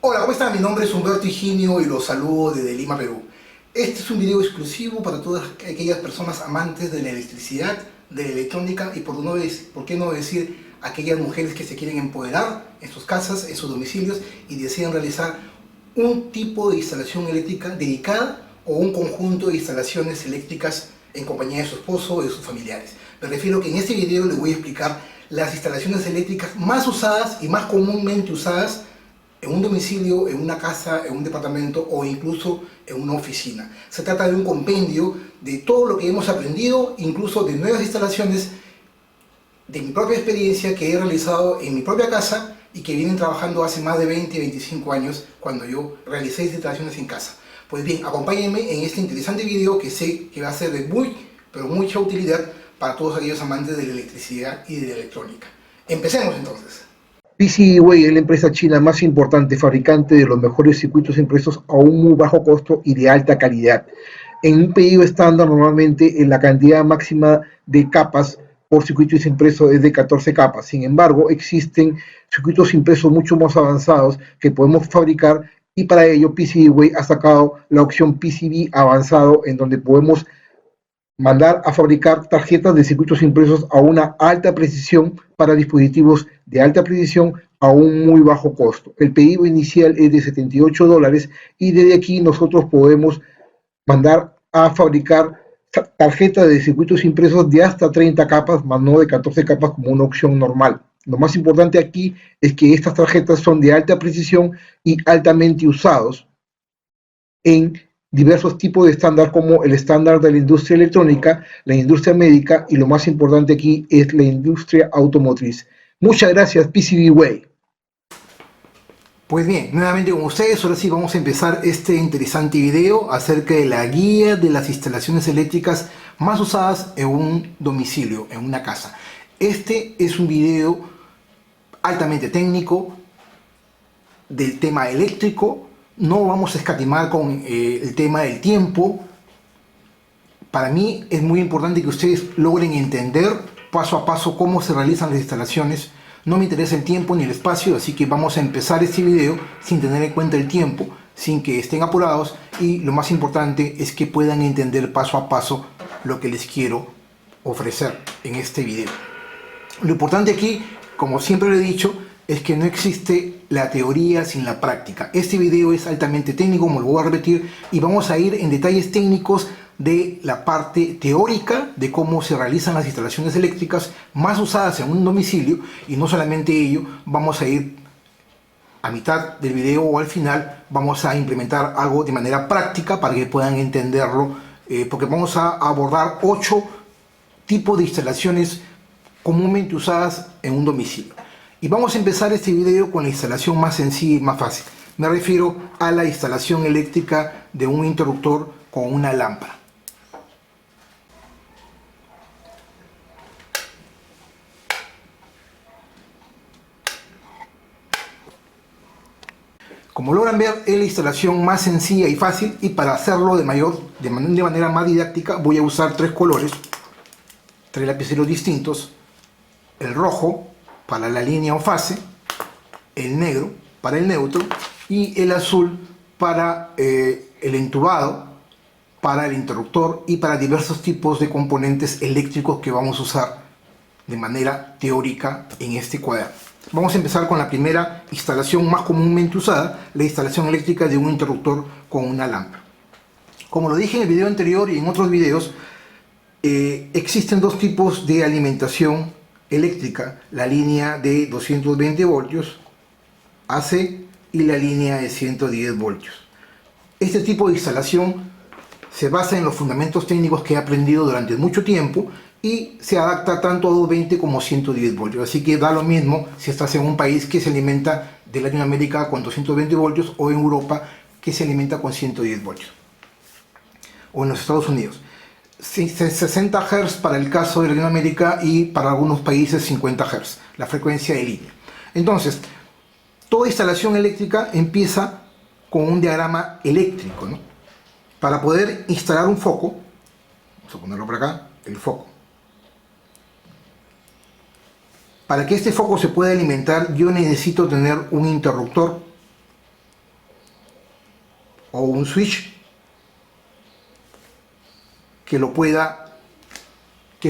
Hola, ¿cómo están? Mi nombre es Humberto Higinio y los saludo desde Lima, Perú. Este es un video exclusivo para todas aquellas personas amantes de la electricidad, de la electrónica y por qué no decir aquellas mujeres que se quieren empoderar en sus casas, en sus domicilios y desean realizar un tipo de instalación eléctrica dedicada o un conjunto de instalaciones eléctricas en compañía de su esposo o de sus familiares. Me refiero que en este video les voy a explicar las instalaciones eléctricas más usadas y más comúnmente usadas en un domicilio, en una casa, en un departamento o incluso en una oficina. Se trata de un compendio de todo lo que hemos aprendido, incluso de nuevas instalaciones, de mi propia experiencia que he realizado en mi propia casa y que vienen trabajando hace más de 20-25 años cuando yo realicé instalaciones en casa. Pues bien, acompáñenme en este interesante video que sé que va a ser de mucha utilidad para todos aquellos amantes de la electricidad y de la electrónica. Empecemos entonces. PCBWay es la empresa china más importante fabricante de los mejores circuitos impresos a un muy bajo costo y de alta calidad. En un pedido estándar, normalmente la cantidad máxima de capas por circuitos impresos es de 14 capas. Sin embargo, existen circuitos impresos mucho más avanzados que podemos fabricar y para ello PCBWay ha sacado la opción PCB avanzado en donde podemos mandar a fabricar tarjetas de circuitos impresos a una alta precisión para dispositivos de alta precisión a un muy bajo costo. El pedido inicial es de $78 y desde aquí nosotros podemos mandar a fabricar tarjetas de circuitos impresos de hasta 30 capas, más no de 14 capas como una opción normal. Lo más importante aquí es que estas tarjetas son de alta precisión y altamente usados en diversos tipos de estándar como el estándar de la industria electrónica, la industria médica y lo más importante aquí es la industria automotriz. Muchas gracias PCBWay. Pues bien, nuevamente con ustedes, ahora sí vamos a empezar este interesante video acerca de la guía de las instalaciones eléctricas más usadas en un domicilio, en una casa. Este es un video altamente técnico del tema eléctrico, no vamos a escatimar con el tema del tiempo. Para mí es muy importante que ustedes logren entender paso a paso cómo se realizan las instalaciones. No me interesa el tiempo ni el espacio, así que vamos a empezar este video sin tener en cuenta el tiempo, sin que estén apurados y lo más importante es que puedan entender paso a paso lo que les quiero ofrecer en este video. Lo importante aquí, como siempre lo he dicho, es que no existe la teoría sin la práctica. Este video es altamente técnico, como lo voy a repetir, y vamos a ir en detalles técnicos de la parte teórica de cómo se realizan las instalaciones eléctricas más usadas en un domicilio, y no solamente ello, vamos a ir a mitad del video o al final, vamos a implementar algo de manera práctica para que puedan entenderlo, porque vamos a abordar 8 tipos de instalaciones comúnmente usadas en un domicilio. Y vamos a empezar este video con la instalación más sencilla y más fácil. Me refiero a la instalación eléctrica de un interruptor con una lámpara. Como logran ver, es la instalación más sencilla y fácil, y para hacerlo de manera más didáctica voy a usar 3 colores, 3 lapiceros distintos: el rojo para la línea o fase, el negro para el neutro y el azul para el entubado, para el interruptor y para diversos tipos de componentes eléctricos que vamos a usar de manera teórica en este cuaderno. Vamos a empezar con la primera instalación más comúnmente usada, la instalación eléctrica de un interruptor con una lámpara. Como lo dije en el video anterior y en otros videos, existen 2 tipos de alimentación eléctrica: la línea de 220 voltios AC y la línea de 110 voltios. Este tipo de instalación se basa en los fundamentos técnicos que he aprendido durante mucho tiempo y se adapta tanto a 220 como 110 voltios. Así que da lo mismo si estás en un país que se alimenta de Latinoamérica con 220 voltios o en Europa que se alimenta con 110 voltios. O en los Estados Unidos. 60 Hz para el caso de Latinoamérica y para algunos países 50 Hz, la frecuencia de línea. Entonces, toda instalación eléctrica empieza con un diagrama eléctrico, ¿no? Para poder instalar un foco, vamos a ponerlo por acá, el foco. Para que este foco se pueda alimentar, yo necesito tener un interruptor o un switch que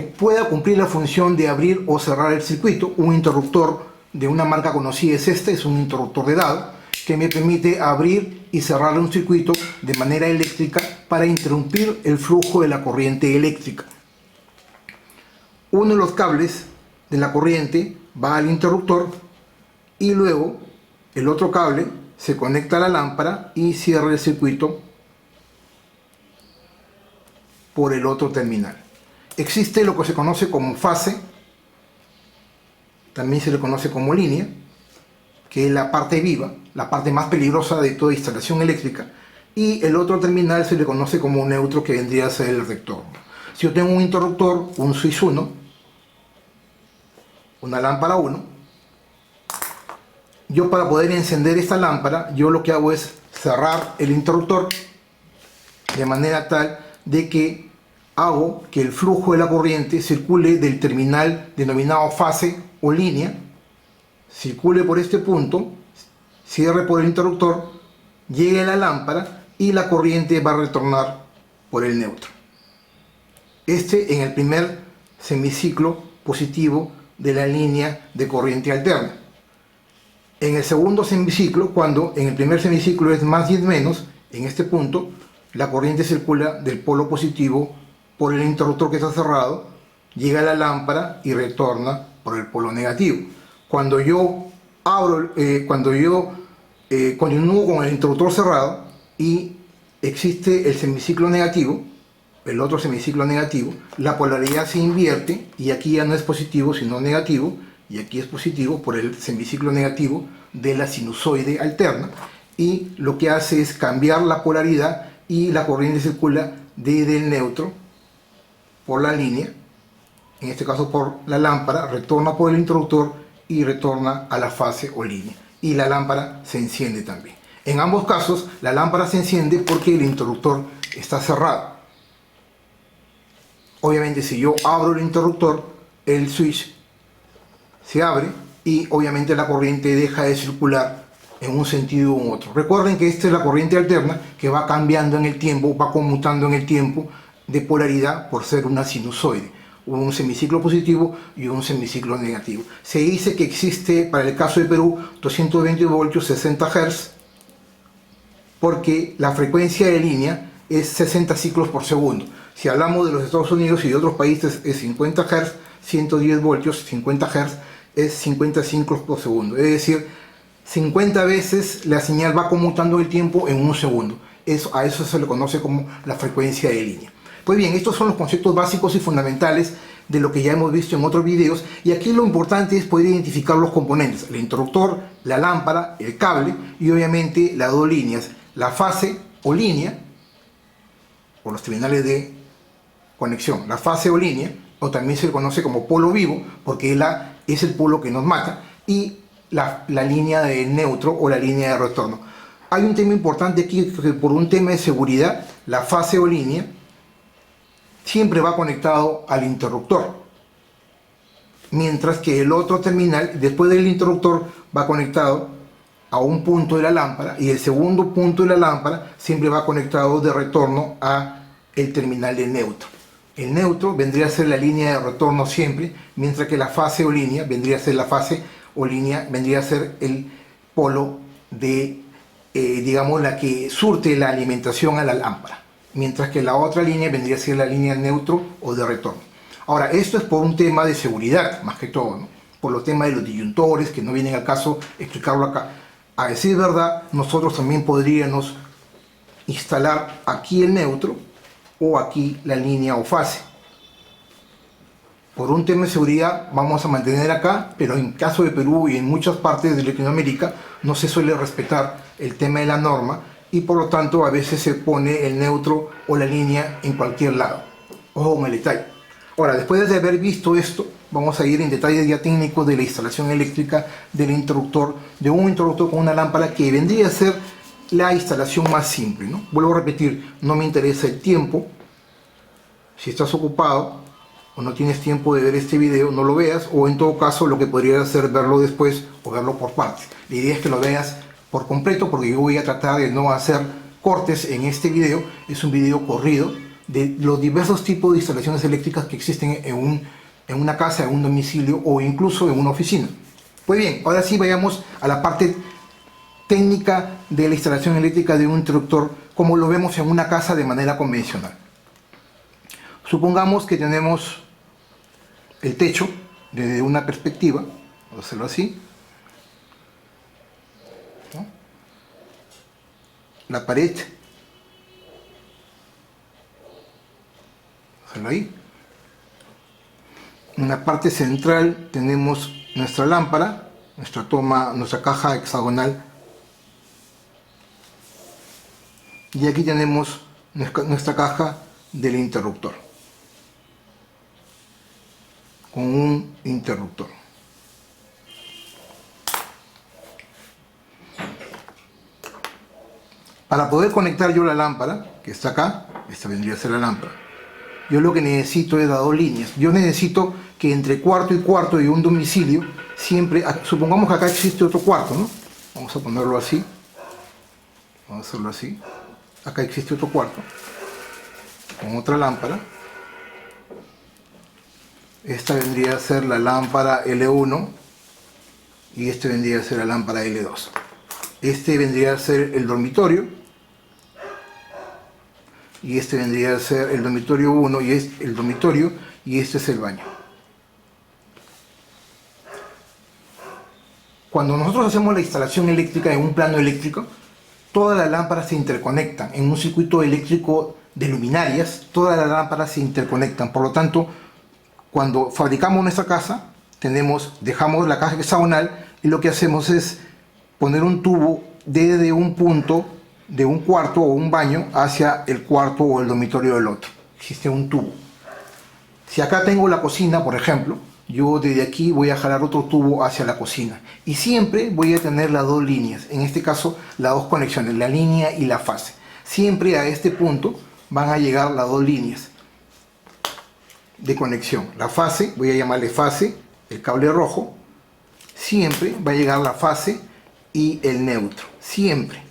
pueda cumplir la función de abrir o cerrar el circuito. Un interruptor de una marca conocida es un interruptor de dado que me permite abrir y cerrar un circuito de manera eléctrica para interrumpir el flujo de la corriente eléctrica. Uno de los cables de la corriente va al interruptor y luego el otro cable se conecta a la lámpara y cierra el circuito por el otro terminal. Existe lo que se conoce como fase, también se le conoce como línea, que es la parte viva, la parte más peligrosa de toda instalación eléctrica, y el otro terminal se le conoce como neutro, que vendría a ser el retorno. Si yo tengo un interruptor, un switch 1, una lámpara 1, yo para poder encender esta lámpara, yo lo que hago es cerrar el interruptor de manera tal de que hago que el flujo de la corriente circule del terminal denominado fase o línea, circule por este punto, cierre por el interruptor, llegue a la lámpara y la corriente va a retornar por el neutro. Este en el primer semiciclo positivo de la línea de corriente alterna. En el segundo semiciclo, cuando en el primer semiciclo es más y es menos, en este punto la corriente circula del polo positivo por el interruptor que está cerrado, llega a la lámpara y retorna por el polo negativo. Cuando yo continúo con el interruptor cerrado y existe el semiciclo negativo, el otro semiciclo negativo, la polaridad se invierte y aquí ya no es positivo sino negativo, y aquí es positivo por el semiciclo negativo de la sinusoide alterna, y lo que hace es cambiar la polaridad y la corriente circula desde el neutro por la línea, en este caso por la lámpara, retorna por el interruptor y retorna a la fase o línea, y la lámpara se enciende también. En ambos casos la lámpara se enciende porque el interruptor está cerrado. Obviamente si yo abro el interruptor, el switch se abre y obviamente la corriente deja de circular en un sentido u otro. Recuerden que esta es la corriente alterna que va cambiando en el tiempo, va conmutando en el tiempo de polaridad por ser una sinusoide, un semiciclo positivo y un semiciclo negativo. Se dice que existe para el caso de Perú 220 voltios 60 Hz porque la frecuencia de línea es 60 ciclos por segundo. Si hablamos de los Estados Unidos y de otros países es 50 Hz, 110 voltios, 50 Hz es 50 ciclos por segundo. Es decir, 50 veces la señal va conmutando el tiempo en un segundo. A eso se le conoce como la frecuencia de línea. Pues bien, estos son los conceptos básicos y fundamentales de lo que ya hemos visto en otros videos, y aquí lo importante es poder identificar los componentes: el interruptor, la lámpara, el cable y obviamente las dos líneas, la fase o línea, o los terminales de conexión, la fase o línea, o también se le conoce como polo vivo, porque es el polo que nos mata, y la línea de neutro o la línea de retorno. Hay un tema importante aquí, que por un tema de seguridad, la fase o línea siempre va conectado al interruptor, mientras que el otro terminal, después del interruptor, va conectado a un punto de la lámpara, y el segundo punto de la lámpara siempre va conectado de retorno a el terminal de neutro. El neutro vendría a ser la línea de retorno siempre, mientras que la fase o línea vendría a ser vendría a ser el polo de, digamos, la que surte la alimentación a la lámpara, mientras que la otra línea vendría a ser la línea neutro o de retorno. Ahora, esto es por un tema de seguridad, más que todo, ¿no? Por los temas de los disyuntores, que no vienen al caso explicarlo acá. A decir verdad, nosotros también podríamos instalar aquí el neutro o aquí la línea o fase. Por un tema de seguridad vamos a mantener acá, pero en caso de Perú y en muchas partes de Latinoamérica no se suele respetar el tema de la norma, y por lo tanto a veces se pone el neutro o la línea en cualquier lado. Ojo con el detalle. Ahora, después de haber visto esto, vamos a ir en detalles ya técnicos de la instalación eléctrica del interruptor, de un interruptor con una lámpara, que vendría a ser la instalación más simple, ¿no? Vuelvo a repetir, no me interesa el tiempo. Si estás ocupado o no tienes tiempo de ver este video, no lo veas, o en todo caso lo que podría hacer verlo después o verlo por partes. La idea es que lo veas por completo, porque yo voy a tratar de no hacer cortes en este video es un video corrido de los diversos tipos de instalaciones eléctricas que existen en una casa, en un domicilio o incluso en una oficina. Pues bien, ahora sí vayamos a la parte técnica de la instalación eléctrica de un interruptor como lo vemos en una casa de manera convencional. Supongamos que tenemos el techo desde una perspectiva, vamos a hacerlo así, ¿no? La pared, vamos a hacerlo ahí. En la parte central tenemos nuestra lámpara, nuestra toma, nuestra caja hexagonal. Y aquí tenemos nuestra caja del interruptor, con un interruptor. Para poder conectar yo la lámpara, que está acá, esta vendría a ser la lámpara, yo lo que necesito es las dos líneas. Yo necesito que entre cuarto y cuarto de un domicilio, siempre, supongamos que acá existe otro cuarto, ¿no? Vamos a ponerlo así, vamos a hacerlo así. Acá existe otro cuarto con otra lámpara. Esta vendría a ser la lámpara L1 y este vendría a ser la lámpara L2. Este vendría a ser el dormitorio y este vendría a ser el dormitorio 1 y es el dormitorio y este es el baño. Cuando nosotros hacemos la instalación eléctrica en un plano eléctrico, todas las lámparas se interconectan en un circuito eléctrico de luminarias, todas las lámparas se interconectan. Por lo tanto, cuando fabricamos nuestra casa, dejamos la caja hexagonal y lo que hacemos es poner un tubo desde un punto de un cuarto o un baño hacia el cuarto o el dormitorio del otro. Existe un tubo. Si acá tengo la cocina, por ejemplo, yo desde aquí voy a jalar otro tubo hacia la cocina y siempre voy a tener las dos líneas, en este caso las dos conexiones, la línea y la fase. Siempre a este punto van a llegar las dos líneas de conexión. La fase, voy a llamarle fase, el cable rojo, siempre va a llegar la fase y el neutro, siempre.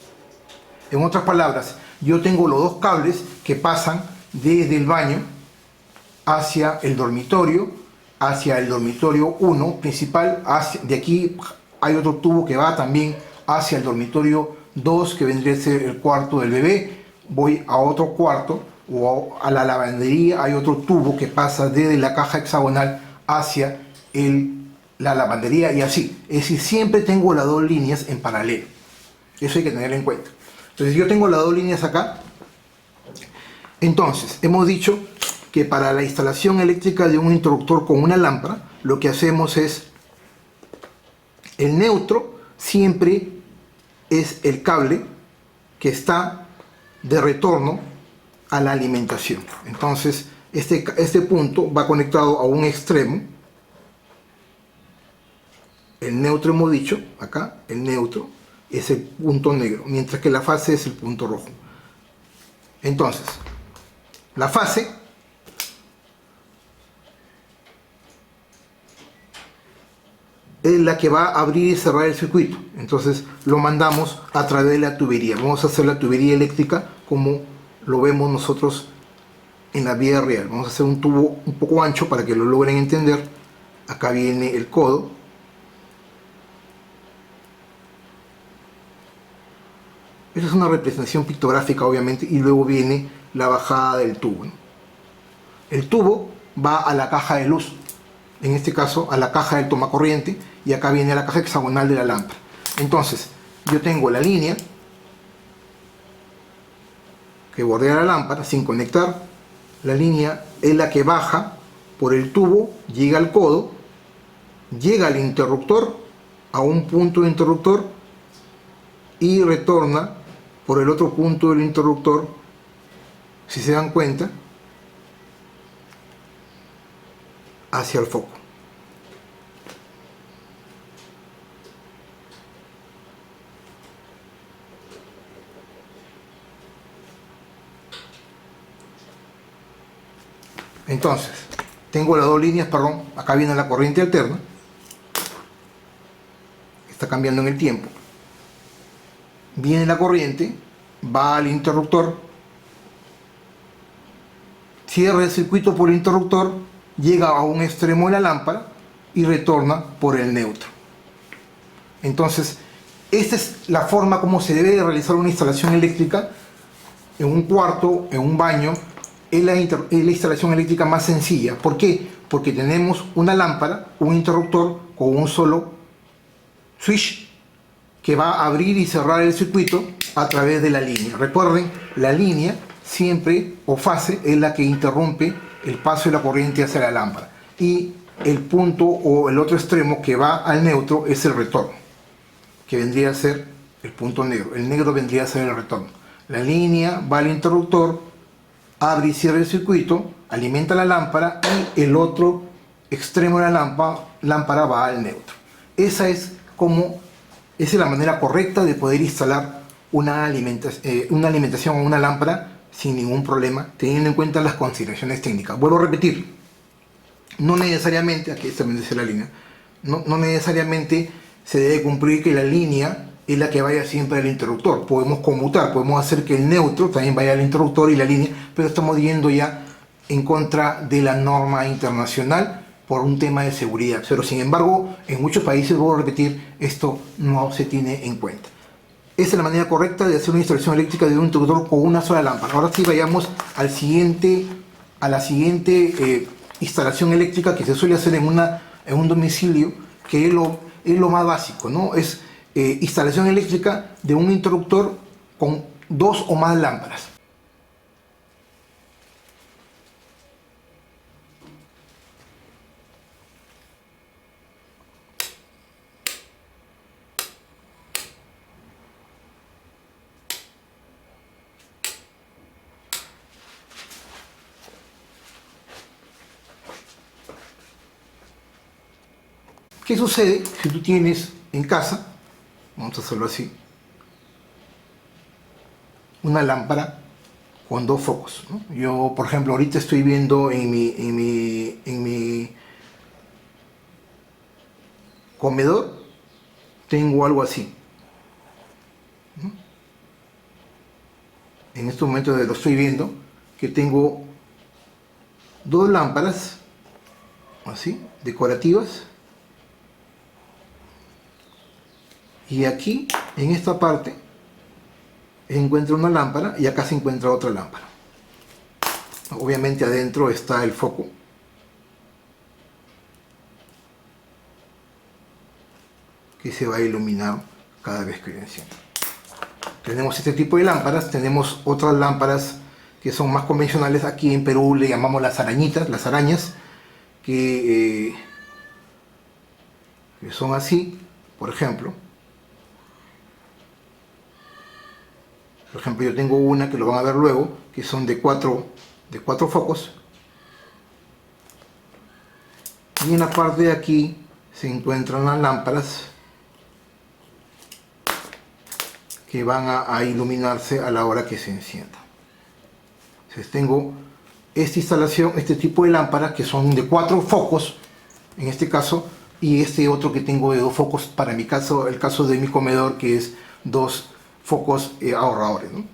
En otras palabras, yo tengo los dos cables que pasan desde el baño hacia el dormitorio, hacia el dormitorio 1 principal, de aquí hay otro tubo que va también hacia el dormitorio 2 que vendría a ser el cuarto del bebé. Voy a otro cuarto o a la lavandería, hay otro tubo que pasa desde la caja hexagonal hacia la lavandería y así. Es decir, siempre tengo las dos líneas en paralelo. Eso hay que tenerlo en cuenta. Entonces yo tengo las dos líneas acá. Entonces hemos dicho que para la instalación eléctrica de un interruptor con una lámpara, lo que hacemos es, el neutro siempre es el cable que está de retorno a la alimentación. Entonces este punto va conectado a un extremo, el neutro hemos dicho, acá el neutro es el punto negro, mientras que la fase es el punto rojo. Entonces, la fase es la que va a abrir y cerrar el circuito. Entonces lo mandamos a través de la tubería. Vamos a hacer la tubería eléctrica como lo vemos nosotros en la vida real. Vamos a hacer un tubo un poco ancho para que lo logren entender. Acá viene el codo. Esa es una representación pictográfica obviamente y luego viene la bajada del tubo, ¿no? El tubo va a la caja de luz, en este caso a la caja del tomacorriente, y acá viene la caja hexagonal de la lámpara. Entonces yo tengo la línea que bordea la lámpara sin conectar. La línea es la que baja por el tubo, llega al codo, llega al interruptor, a un punto de interruptor y retorna por el otro punto del interruptor, si se dan cuenta, hacia el foco. Entonces, tengo las dos líneas, perdón, acá viene la corriente alterna, está cambiando en el tiempo. Viene la corriente va al interruptor, cierra el circuito por el interruptor, llega a un extremo de la lámpara y retorna por el neutro. Entonces, esta es la forma como se debe de realizar una instalación eléctrica en un cuarto, en un baño. Es la instalación eléctrica más sencilla. ¿Por qué? Porque tenemos una lámpara, un interruptor con un solo switch que va a abrir y cerrar el circuito a través de la línea. Recuerden, la línea siempre o fase es la que interrumpe el paso de la corriente hacia la lámpara, y el punto o el otro extremo que va al neutro es el retorno, que vendría a ser el punto negro. El negro vendría a ser el retorno. La línea va al interruptor, abre y cierra el circuito, alimenta la lámpara, y el otro extremo de la lámpara va al neutro. Esa es la manera correcta de poder instalar una alimentación a una lámpara sin ningún problema, teniendo en cuenta las consideraciones técnicas. Vuelvo a repetir, no necesariamente, aquí también dice la línea, no necesariamente se debe cumplir que la línea es la que vaya siempre al interruptor. Podemos conmutar, podemos hacer que el neutro también vaya al interruptor y la línea, pero estamos yendo ya en contra de la norma internacional por un tema de seguridad. Pero sin embargo, en muchos países, vuelvo a repetir, esto no se tiene en cuenta. Esa es la manera correcta de hacer una instalación eléctrica de un interruptor con una sola lámpara. Ahora sí, vayamos a la siguiente instalación eléctrica que se suele hacer en un domicilio, que es lo más básico, ¿no? Es instalación eléctrica de un interruptor con 2 o más lámparas. ¿Qué sucede si tú tienes en casa, vamos a hacerlo así, una lámpara con 2 focos, ¿no? Yo, por ejemplo, ahorita estoy viendo en mi comedor, tengo algo así, ¿no? En este momento lo estoy viendo, que tengo 2 lámparas, así, decorativas. Y aquí, en esta parte, encuentro una lámpara y acá se encuentra otra lámpara. Obviamente adentro está el foco. Que se va a iluminar cada vez que yo enciendo. Tenemos este tipo de lámparas, tenemos otras lámparas que son más convencionales. Aquí en Perú le llamamos las arañitas, las arañas, que son así, por ejemplo. Por ejemplo, yo tengo una que lo van a ver luego, que son de cuatro focos. Y en la parte de aquí se encuentran las lámparas que van a iluminarse a la hora que se encienda. Entonces tengo esta instalación, este tipo de lámparas que son de 4 focos, en este caso, y este otro que tengo de 2 focos, para mi caso, el caso de mi comedor, que es 2 focos ahorradores, ¿no?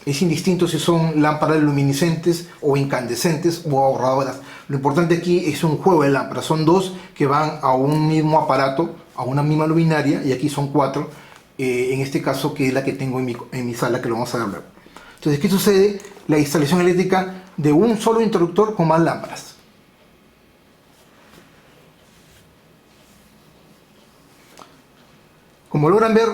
Es indistinto si son lámparas luminiscentes o incandescentes o ahorradoras. Lo importante aquí es un juego de lámparas. Son 2 que van a un mismo aparato, a una misma luminaria, y aquí son 4, en este caso, que es la que tengo en mi sala, que lo vamos a ver luego. Entonces, ¿qué sucede? La instalación eléctrica de un solo interruptor con más lámparas. Como logran ver,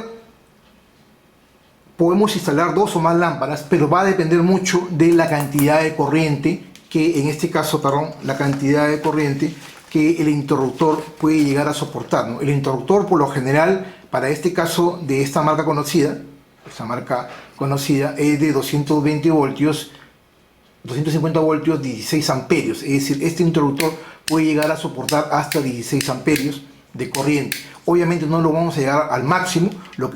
podemos instalar 2 o más lámparas, pero va a depender mucho de la cantidad de corriente que, en este caso, la cantidad de corriente que el interruptor puede llegar a soportar, ¿no? El interruptor, por lo general, para este caso de esta marca conocida, es de 220 voltios, 250 voltios, 16 amperios. Es decir, este interruptor puede llegar a soportar hasta 16 amperios de corriente. Obviamente no lo vamos a llegar al máximo.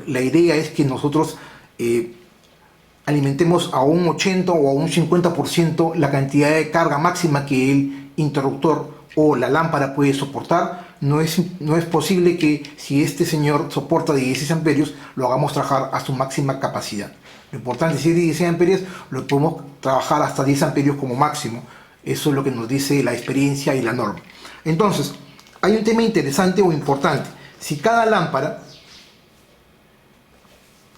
La idea es que nosotros alimentemos a un 80 o a un 50% la cantidad de carga máxima que el interruptor o la lámpara puede soportar. no es posible que si este señor soporta 16 amperios, lo hagamos trabajar a su máxima capacidad. Lo importante es que si es 16 amperios, lo podemos trabajar hasta 10 amperios como máximo. Eso es lo que nos dice la experiencia y la norma. Entonces, hay un tema interesante o importante. Si cada lámpara,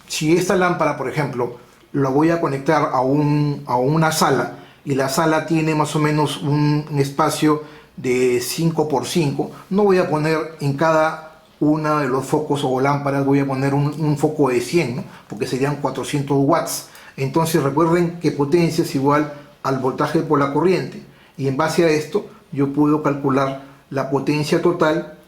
si esta lámpara, por ejemplo, la voy a conectar a una sala, y la sala tiene más o menos un espacio de 5 por 5, no voy a poner en cada uno de los focos o lámparas, voy a poner un foco de 100, ¿no? Porque serían 400 watts. Entonces recuerden que potencia es igual al voltaje por la corriente, y en base a esto yo puedo calcular la potencia total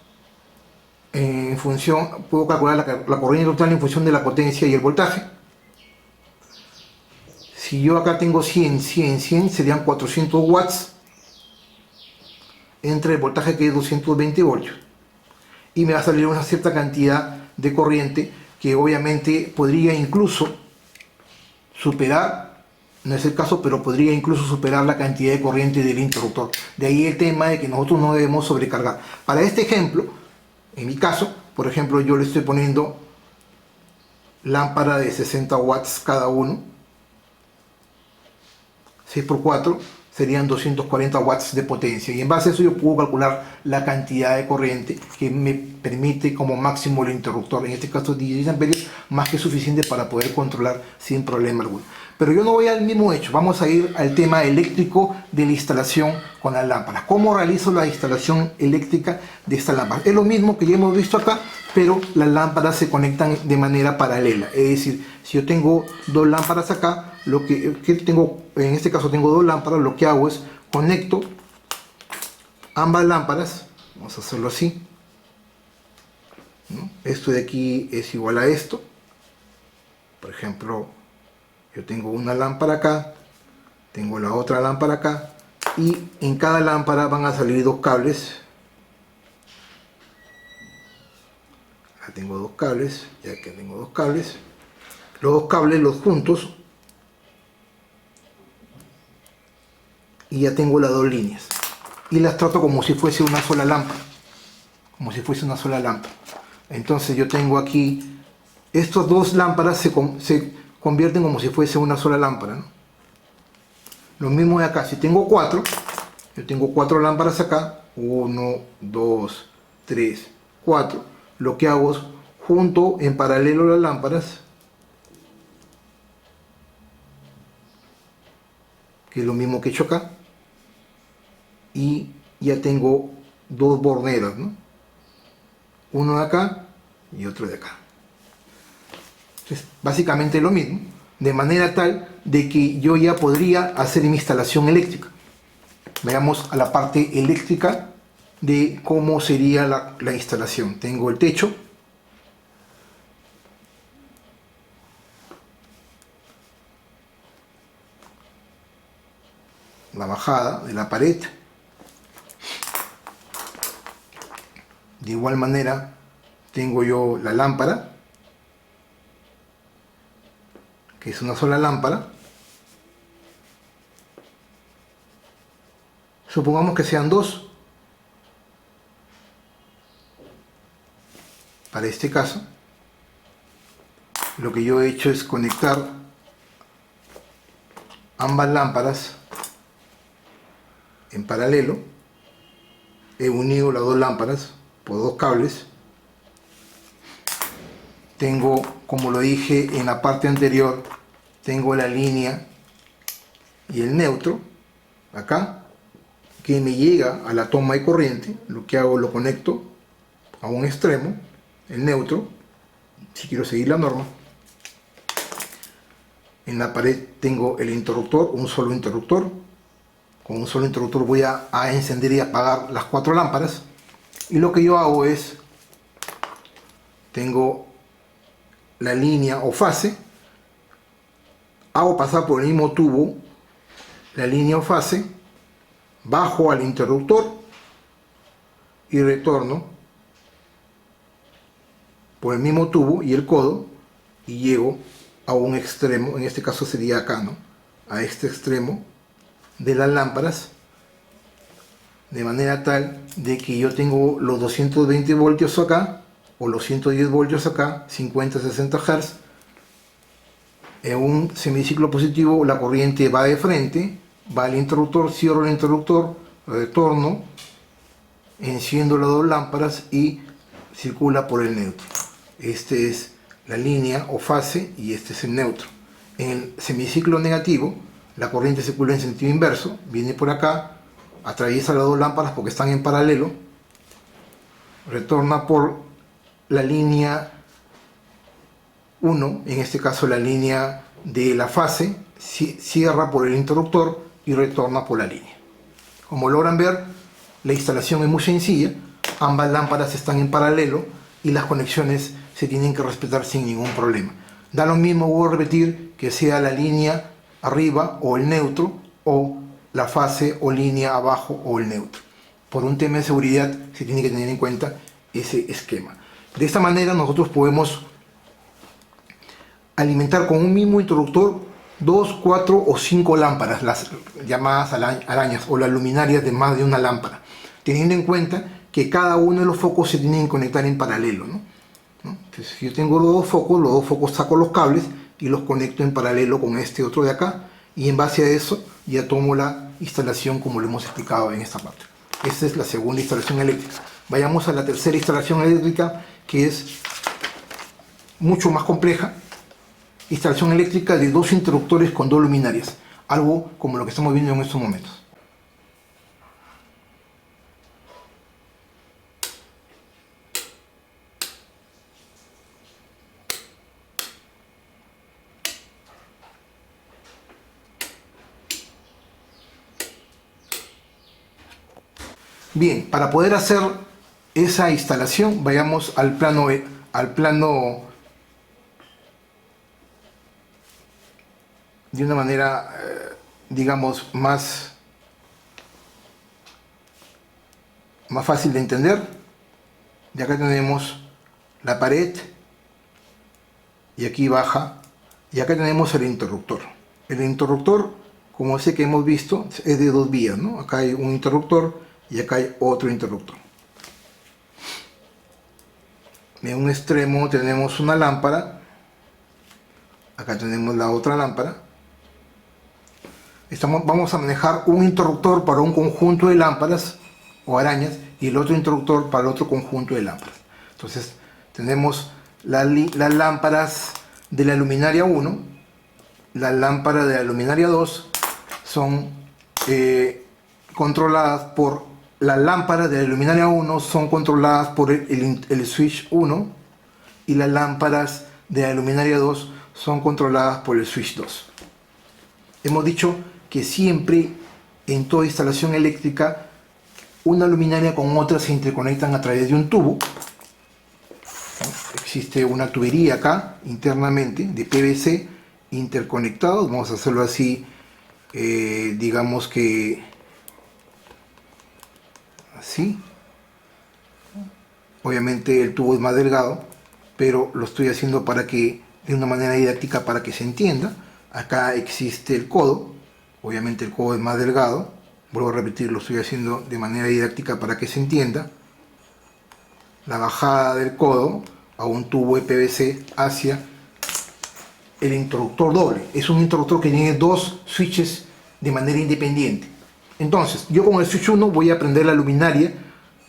en función, puedo calcular la corriente total en función de la potencia y el voltaje. Si yo acá tengo 100, 100, 100, serían 400 watts entre el voltaje que es 220 voltios. Y me va a salir una cierta cantidad de corriente que obviamente podría incluso superar, no es el caso, pero podría incluso superar la cantidad de corriente del interruptor. De ahí el tema de que nosotros no debemos sobrecargar. Para este ejemplo, en mi caso, por ejemplo, yo le estoy poniendo lámpara de 60 watts cada uno. 6 por 4 serían 240 watts de potencia, y en base a eso yo puedo calcular la cantidad de corriente que me permite como máximo el interruptor. En este caso 16 amperios, más que suficiente para poder controlar sin problema alguno. Pero yo no voy al mismo hecho, vamos a ir al tema eléctrico de la instalación con las lámparas. ¿Cómo realizo la instalación eléctrica de esta lámpara? Es lo mismo que ya hemos visto acá, pero las lámparas se conectan de manera paralela. Es decir, si yo tengo dos lámparas acá, en este caso tengo dos lámparas, lo que hago es conecto ambas lámparas, vamos a hacerlo así, ¿no? Esto de aquí es igual a esto. Por ejemplo, yo tengo una lámpara acá, tengo la otra lámpara acá, y en cada lámpara van a salir dos cables. Acá tengo dos cables, ya que tengo dos cables. Los dos cables los juntos y ya tengo las dos líneas, y las trato como si fuese una sola lámpara, entonces yo tengo aquí estas dos lámparas se convierten como si fuese una sola lámpara, ¿no? Lo mismo de acá, si tengo cuatro, yo tengo cuatro lámparas acá, 1, 2, 3, 4, lo que hago es junto en paralelo las lámparas, que es lo mismo que he hecho acá, y ya tengo dos borneras, ¿no? Uno de acá y otro de acá. Entonces, básicamente lo mismo, de manera tal de que yo ya podría hacer mi instalación eléctrica. Veamos a la parte eléctrica de cómo sería la instalación. Tengo el techo, la bajada de la pared. De igual manera tengo yo la lámpara, que es una sola lámpara. Supongamos que sean dos. Para este caso, lo que yo he hecho es conectar ambas lámparas en paralelo. He unido las dos lámparas por dos cables. Tengo, como lo dije en la parte anterior, tengo la línea y el neutro acá, que me llega a la toma de corriente. Lo que hago, lo conecto a un extremo, el neutro, si quiero seguir la norma. En la pared tengo el interruptor, un solo interruptor. Con un solo interruptor voy a encender y apagar las cuatro lámparas. Y lo que yo hago es, tengo la línea o fase, hago pasar por el mismo tubo la línea o fase, bajo al interruptor y retorno por el mismo tubo y el codo, y llego a un extremo, en este caso sería acá, ¿no? A este extremo de las lámparas, de manera tal de que yo tengo los 220 voltios acá, o los 110 voltios acá, 50-60 Hz. En un semiciclo positivo la corriente va de frente, va al interruptor, cierro el interruptor, retorno, enciendo las dos lámparas y circula por el neutro. Esta es la línea o fase y este es el neutro. En el semiciclo negativo la corriente circula en sentido inverso, viene por acá, atraviesa las dos lámparas porque están en paralelo, retorna por la línea 1, en este caso la línea de la fase, cierra por el interruptor y retorna por la línea. Como logran ver, la instalación es muy sencilla, ambas lámparas están en paralelo y las conexiones se tienen que respetar sin ningún problema. Da lo mismo, voy a repetir, que sea la línea arriba o el neutro, o la fase o línea abajo o el neutro. Por un tema de seguridad se tiene que tener en cuenta ese esquema. De esta manera nosotros podemos alimentar con un mismo interruptor 2, 4 o 5 lámparas, las llamadas arañas o las luminarias de más de una lámpara, teniendo en cuenta que cada uno de los focos se tienen que conectar en paralelo, ¿no? Entonces, si yo tengo los dos focos saco los cables y los conecto en paralelo con este otro de acá, y en base a eso ya tomo la instalación como lo hemos explicado en esta parte. Esta es la segunda instalación eléctrica. Vayamos a la tercera instalación eléctrica, que es mucho más compleja. Instalación eléctrica de dos interruptores con dos luminarias, algo como lo que estamos viendo en estos momentos. Bien, para poder hacer esa instalación, vayamos al plano de una manera, digamos, más fácil de entender. De acá tenemos la pared y aquí baja, y acá tenemos el interruptor. El interruptor, como sé que hemos visto, es de dos vías, ¿no? Acá hay un interruptor y acá hay otro interruptor. En un extremo tenemos una lámpara, acá tenemos la otra lámpara. Vamos a manejar un interruptor para un conjunto de lámparas o arañas y el otro interruptor para el otro conjunto de lámparas. Entonces tenemos las lámparas de la luminaria 1, la lámpara de la luminaria 2 son controladas por las lámparas de la luminaria 1 son controladas por el switch 1 y las lámparas de la luminaria 2 son controladas por el switch 2. Hemos dicho que siempre en toda instalación eléctrica una luminaria con otra se interconectan a través de un tubo. Existe una tubería acá internamente de PVC interconectados, vamos a hacerlo así, digamos que así. Obviamente el tubo es más delgado, pero lo estoy haciendo para que, de una manera didáctica, para que se entienda. Acá existe el codo, obviamente el codo es más delgado, vuelvo a repetir, lo estoy haciendo de manera didáctica para que se entienda. La bajada del codo a un tubo de PVC hacia el interruptor doble. Es un interruptor que tiene dos switches de manera independiente. Entonces, yo con el switch 1 voy a prender la luminaria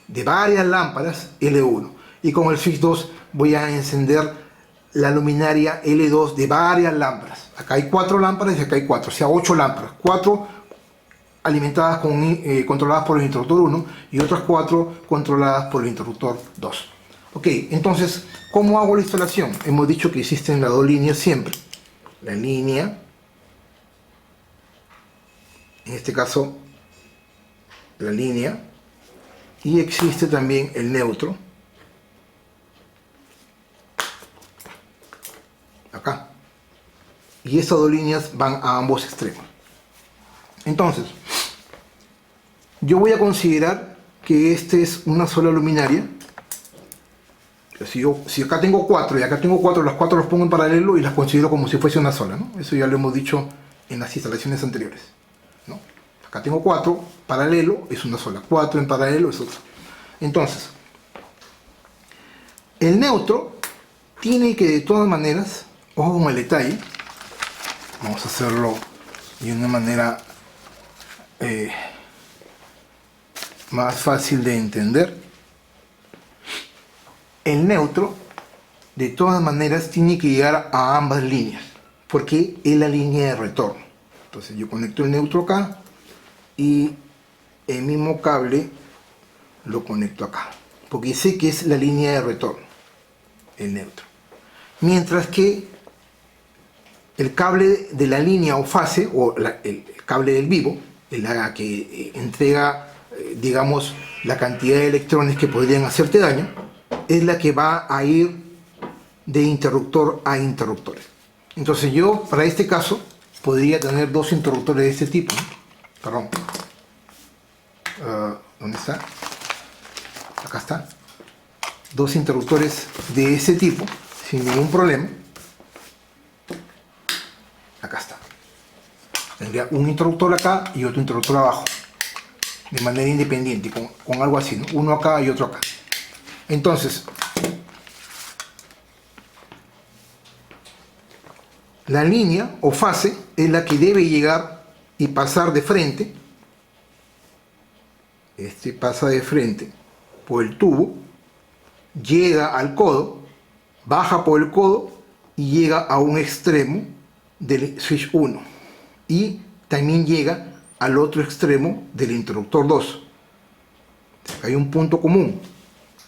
de varias lámparas L1 y con el switch 2 voy a encender la luminaria L2 de varias lámparas. Acá hay 4 lámparas y acá hay 4, o sea 8 lámparas, 4 alimentadas controladas por el interruptor 1 y otras 4 controladas por el interruptor 2. Ok, entonces, ¿cómo hago la instalación? Hemos dicho que existen las dos líneas siempre. La línea, en este caso, la línea, y existe también el neutro, acá. Y estas dos líneas van a ambos extremos. Entonces, yo voy a considerar que esta es una sola luminaria. Si acá tengo 4 y acá tengo 4, las 4 las pongo en paralelo y las considero como si fuese una sola, ¿no? Eso ya lo hemos dicho en las instalaciones anteriores, ¿no? Acá tengo 4, paralelo es una sola, 4 en paralelo es otra. Entonces, el neutro tiene que de todas maneras, ojo con el detalle, vamos a hacerlo de una manera más fácil de entender. El neutro de todas maneras tiene que llegar a ambas líneas, porque es la línea de retorno. Entonces yo conecto el neutro acá y el mismo cable lo conecto acá, porque sé que es la línea de retorno, el neutro. Mientras que el cable de la línea o fase, o el cable del vivo, la que entrega, digamos, la cantidad de electrones que podrían hacerte daño, es la que va a ir de interruptor a interruptor. Entonces yo, para este caso, podría tener dos interruptores de este tipo, ¿no? Perdón. ¿Dónde está? Acá está. Dos interruptores de ese tipo, sin ningún problema. Acá está. Tendría un interruptor acá y otro interruptor abajo, de manera independiente, con algo así, ¿no? Uno acá y otro acá. Entonces, la línea o fase es la que debe llegar y pasar de frente. Este pasa de frente por el tubo, llega al codo, baja por el codo y llega a un extremo del switch 1 y también llega al otro extremo del interruptor 2. Hay un punto común.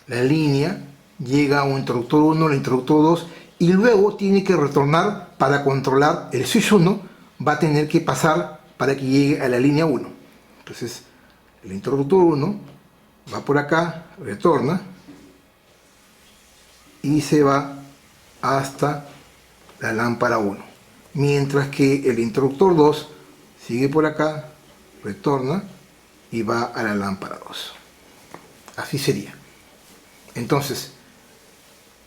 La línea llega a un interruptor 1, al interruptor 2 y luego tiene que retornar para controlar el switch 1, va a tener que pasar para que llegue a la línea 1. Entonces el interruptor 1 va por acá, retorna y se va hasta la lámpara 1. Mientras que el interruptor 2 sigue por acá, retorna y va a la lámpara 2. Así sería. Entonces,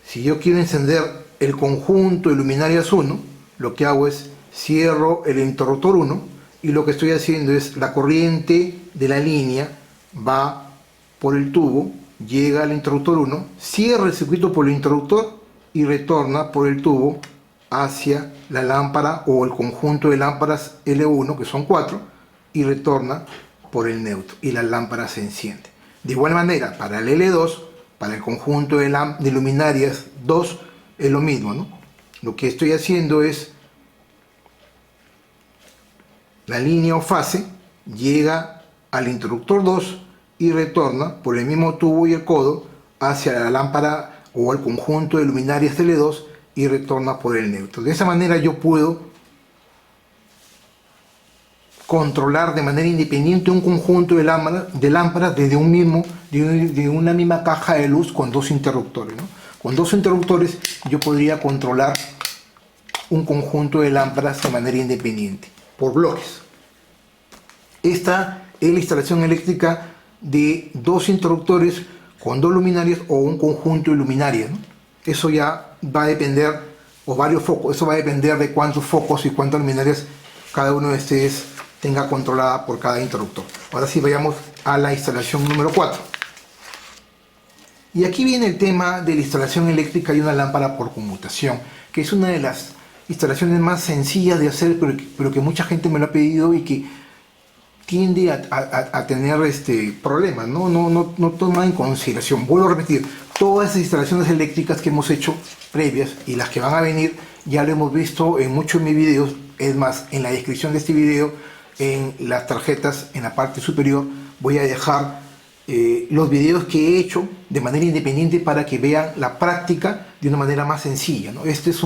si yo quiero encender el conjunto de luminarias 1, lo que hago es cierro el interruptor 1 y lo que estoy haciendo es la corriente de la línea va por el tubo, llega al interruptor 1, cierra el circuito por el interruptor y retorna por el tubo hacia la lámpara o el conjunto de lámparas L1, que son 4, y retorna por el neutro y la lámpara se enciende. De igual manera, para el L2, para el conjunto de luminarias 2, es lo mismo, ¿no? Lo que estoy haciendo es la línea o fase llega al interruptor 2 y retorna por el mismo tubo y el codo hacia la lámpara o al conjunto de luminarias L2 y retorna por el neutro. De esa manera yo puedo controlar de manera independiente un conjunto de lámparas desde de una misma caja de luz con dos interruptores, ¿no? Con dos interruptores yo podría controlar un conjunto de lámparas de manera independiente, por bloques. Esta es la instalación eléctrica de dos interruptores con dos luminarias o un conjunto de luminarias, ¿no? Eso ya va a depender, o varios focos, eso va a depender de cuántos focos y cuántas luminarias cada uno de ustedes tenga controlada por cada interruptor. Ahora sí, vayamos a la instalación número 4. Y aquí viene el tema de la instalación eléctrica de una lámpara por conmutación, que es una de las instalaciones más sencillas de hacer, pero que mucha gente me lo ha pedido y que tiende a tener problemas, no toma en consideración. Vuelvo a repetir, todas esas instalaciones eléctricas que hemos hecho previas y las que van a venir, ya lo hemos visto en muchos de mis videos. Es más, en la descripción de este video, en las tarjetas, en la parte superior, voy a dejar los videos que he hecho de manera independiente para que vean la práctica de una manera más sencilla, ¿no? Este es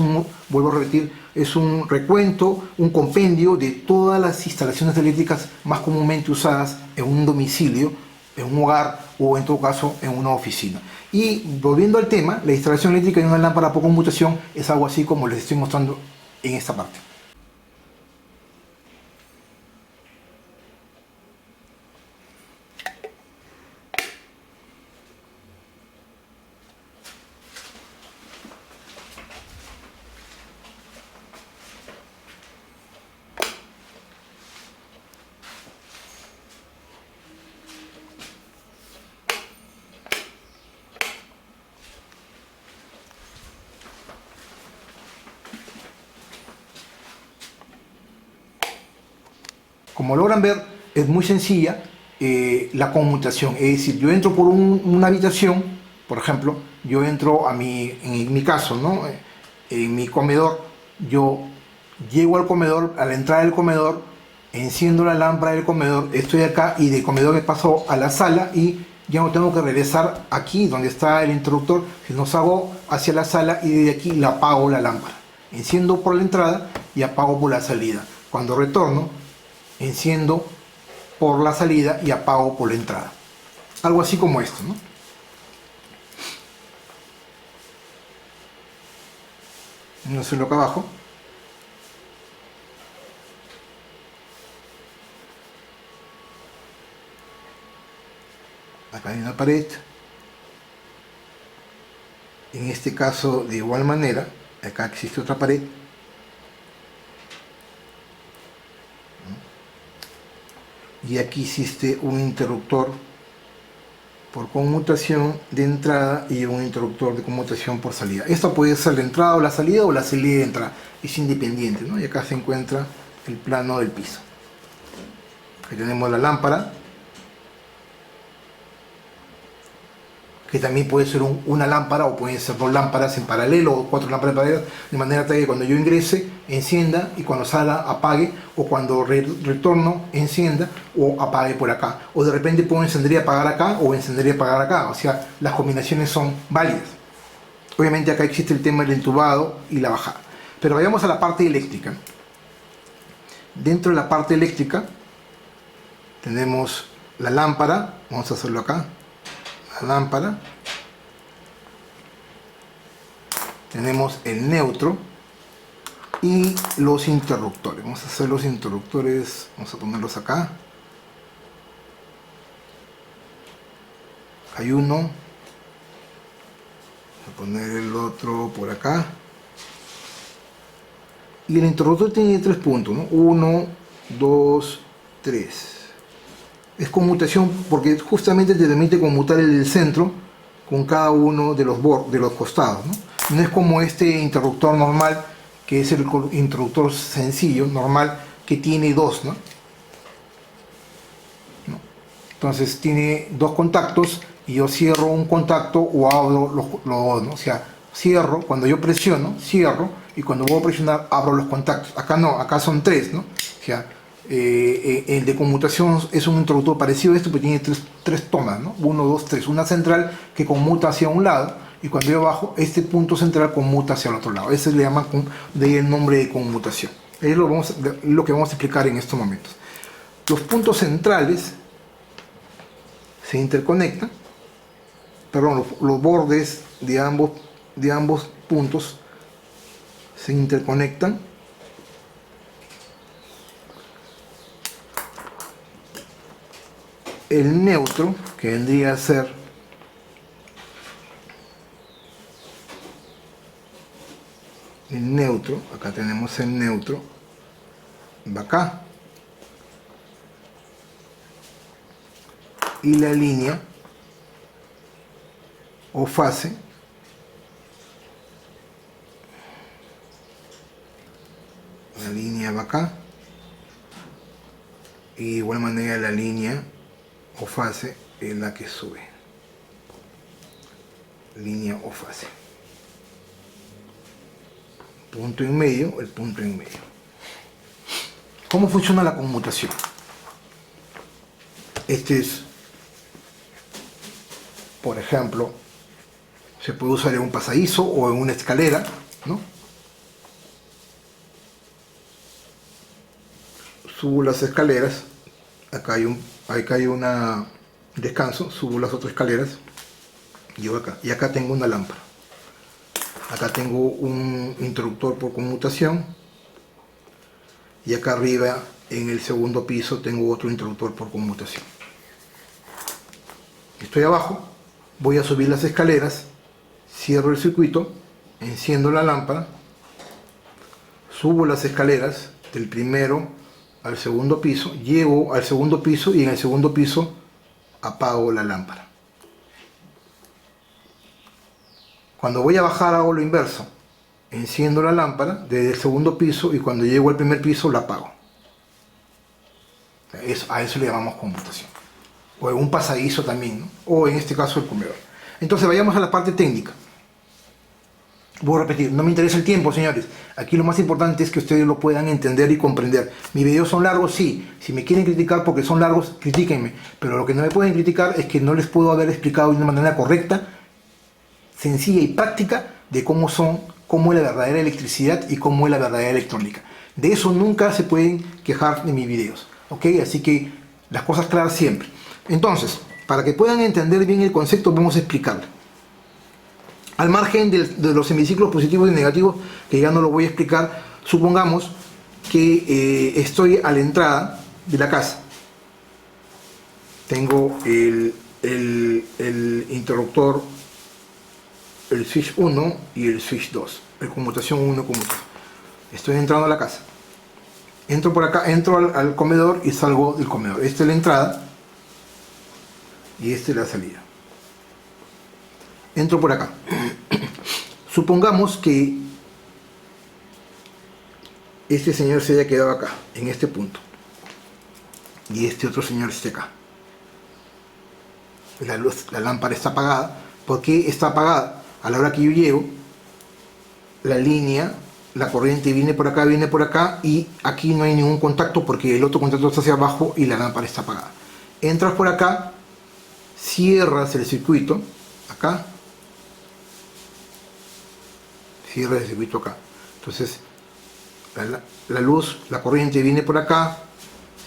vuelvo a repetir, es un recuento, un compendio de todas las instalaciones eléctricas más comúnmente usadas en un domicilio, en un hogar o en todo caso en una oficina. Y volviendo al tema, la instalación eléctrica de una lámpara por conmutación es algo así como les estoy mostrando en esta parte. Como logran ver, es muy sencilla la conmutación. Es decir, yo entro por una habitación, por ejemplo, yo entro en mi caso, ¿no? En mi comedor, yo llego al comedor, a la entrada del comedor, enciendo la lámpara del comedor, estoy acá y del comedor me paso a la sala y ya no tengo que regresar aquí donde está el interruptor, sino salgo hacia la sala y desde aquí la apago la lámpara. Enciendo por la entrada y apago por la salida. Cuando retorno, enciendo por la salida y apago por la entrada. Algo así como esto, ¿no? No sé lo que abajo. Acá hay una pared. En este caso, de igual manera, acá existe otra pared. Y aquí existe un interruptor por conmutación de entrada y un interruptor de conmutación por salida. Esto puede ser la entrada o la salida de entrada. Es independiente, ¿no? Y acá se encuentra el plano del piso. Aquí tenemos la lámpara, que también puede ser una lámpara o pueden ser dos lámparas en paralelo o cuatro lámparas en paralelo, de manera tal que cuando yo ingrese encienda y cuando salga apague, o cuando retorno encienda o apague por acá, o de repente puedo encender y apagar acá o encender y apagar acá. O sea, las combinaciones son válidas. Obviamente acá existe el tema del entubado y la bajada, pero vayamos a la parte eléctrica. Dentro de la parte eléctrica tenemos la lámpara, vamos a hacerlo acá, la lámpara, tenemos el neutro y los interruptores. Vamos a hacer los interruptores, vamos a ponerlos acá. Hay uno, voy a poner el otro por acá. Y el interruptor tiene 3 puntos, ¿no? 1, 2, 3. Es conmutación porque justamente te permite conmutar el del centro con cada uno de los costados, ¿no? No es como este interruptor normal, que es el interruptor sencillo, normal, que tiene 2, ¿no? Entonces tiene 2 contactos y yo cierro un contacto o abro los dos, ¿no? O sea, cierro, cuando yo presiono, cierro, y cuando voy a presionar, abro los contactos. Acá no, acá son 3, ¿no? O sea, el de conmutación es un interruptor parecido a esto, pero tiene tres tomas, ¿no? 1, 2, 3. Una central que conmuta hacia un lado, y cuando yo bajo, este punto central conmuta hacia el otro lado. Ese le llaman, de ahí el nombre de conmutación. Es lo que vamos a explicar en estos momentos. Los puntos centrales se interconectan, perdón, los bordes de ambos puntos se interconectan el neutro, que vendría a ser el neutro, acá tenemos el neutro, va acá, y la línea o fase la línea va acá, y de igual manera la línea o fase es la que sube, línea o fase, punto en medio, el punto en medio. ¿Cómo funciona la conmutación? Este es, por ejemplo, se puede usar en un pasadizo o en una escalera, ¿no? Subo las escaleras, acá hay un descanso, subo las otras escaleras, llego acá, y acá tengo una lámpara. Acá tengo un interruptor por conmutación, y acá arriba en el segundo piso tengo otro interruptor por conmutación. Estoy abajo, voy a subir las escaleras, cierro el circuito, enciendo la lámpara, subo las escaleras del primero al segundo piso, llego al segundo piso y en el segundo piso apago la lámpara. Cuando voy a bajar hago lo inverso, enciendo la lámpara desde el segundo piso y cuando llego al primer piso la apago. A eso le llamamos conmutación. O un pasadizo también, ¿no? O en este caso el comedor. Entonces vayamos a la parte técnica. Voy a repetir, no me interesa el tiempo, señores. Aquí lo más importante es que ustedes lo puedan entender y comprender. Mis videos son largos, sí. Si me quieren criticar porque son largos, critíquenme. Pero lo que no me pueden criticar es que no les puedo haber explicado de una manera correcta, sencilla y práctica de cómo es la verdadera electricidad y cómo es la verdadera electrónica. De eso nunca se pueden quejar de mis videos, ¿ok? Así que las cosas claras siempre. Entonces, para que puedan entender bien el concepto, vamos a explicarlo. Al margen de los semiciclos positivos y negativos, que ya no lo voy a explicar, supongamos que estoy a la entrada de la casa. Tengo el interruptor, el switch 1 y el switch 2, el conmutación 1 conmutación. Estoy entrando a la casa. Entro por acá, entro al comedor y salgo del comedor. Esta es la entrada y esta es la salida. Entro por acá. Supongamos que este señor se haya quedado acá, en este punto, y este otro señor esté acá. La lámpara está apagada. ¿Por qué está apagada? A la hora que yo llego, la línea, la corriente viene por acá, y aquí no hay ningún contacto porque el otro contacto está hacia abajo y la lámpara está apagada. Entras por acá, cierras el circuito, acá, cierra el circuito acá. Entonces la luz, la corriente viene por acá,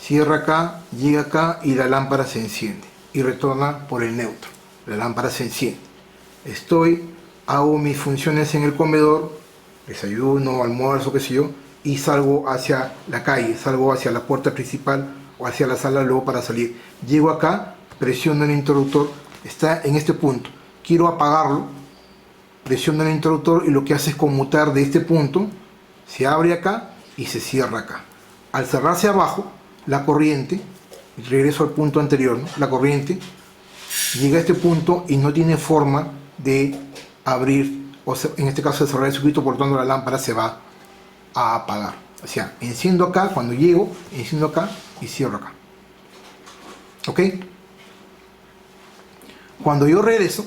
cierra acá, llega acá y la lámpara se enciende y retorna por el neutro. La lámpara se enciende. Hago mis funciones en el comedor, desayuno, almuerzo, qué sé yo, y salgo hacia la calle, salgo hacia la puerta principal o hacia la sala luego para salir. Llego acá, presiono el interruptor, está en este punto, quiero apagarlo, presiono el interruptor y lo que hace es conmutar de este punto, se abre acá y se cierra acá. Al cerrarse abajo, la corriente, regreso al punto anterior, ¿no? La corriente llega a este punto y no tiene forma de abrir, o sea, en este caso de cerrar el circuito, por lo tanto la lámpara se va a apagar. O sea, enciendo acá, cuando llego, enciendo acá y cierro acá. ¿Ok? Cuando yo regreso,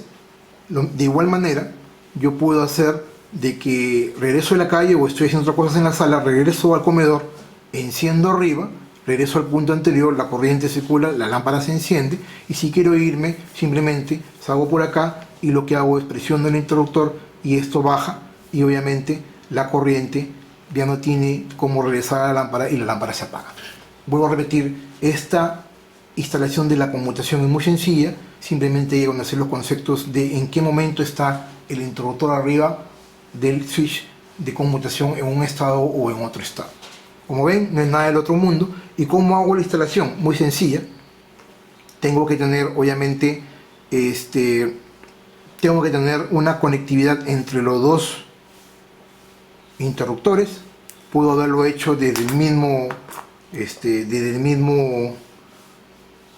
de igual manera, yo puedo hacer de que regreso a la calle o estoy haciendo otras cosas en la sala, regreso al comedor, enciendo arriba, regreso al punto anterior, la corriente circula, la lámpara se enciende, y si quiero irme, simplemente salgo por acá y lo que hago es presiono el interruptor y esto baja, y obviamente la corriente ya no tiene cómo regresar a la lámpara y la lámpara se apaga. Vuelvo a repetir, esta instalación de la conmutación es muy sencilla, simplemente hay que conocer los conceptos de en qué momento está el interruptor arriba del switch de conmutación en un estado o en otro estado. Como ven, no es nada del otro mundo. ¿Y cómo hago la instalación? Muy sencilla. Tengo que tener, obviamente, tengo que tener una conectividad entre los dos interruptores. Puedo haberlo hecho desde el mismo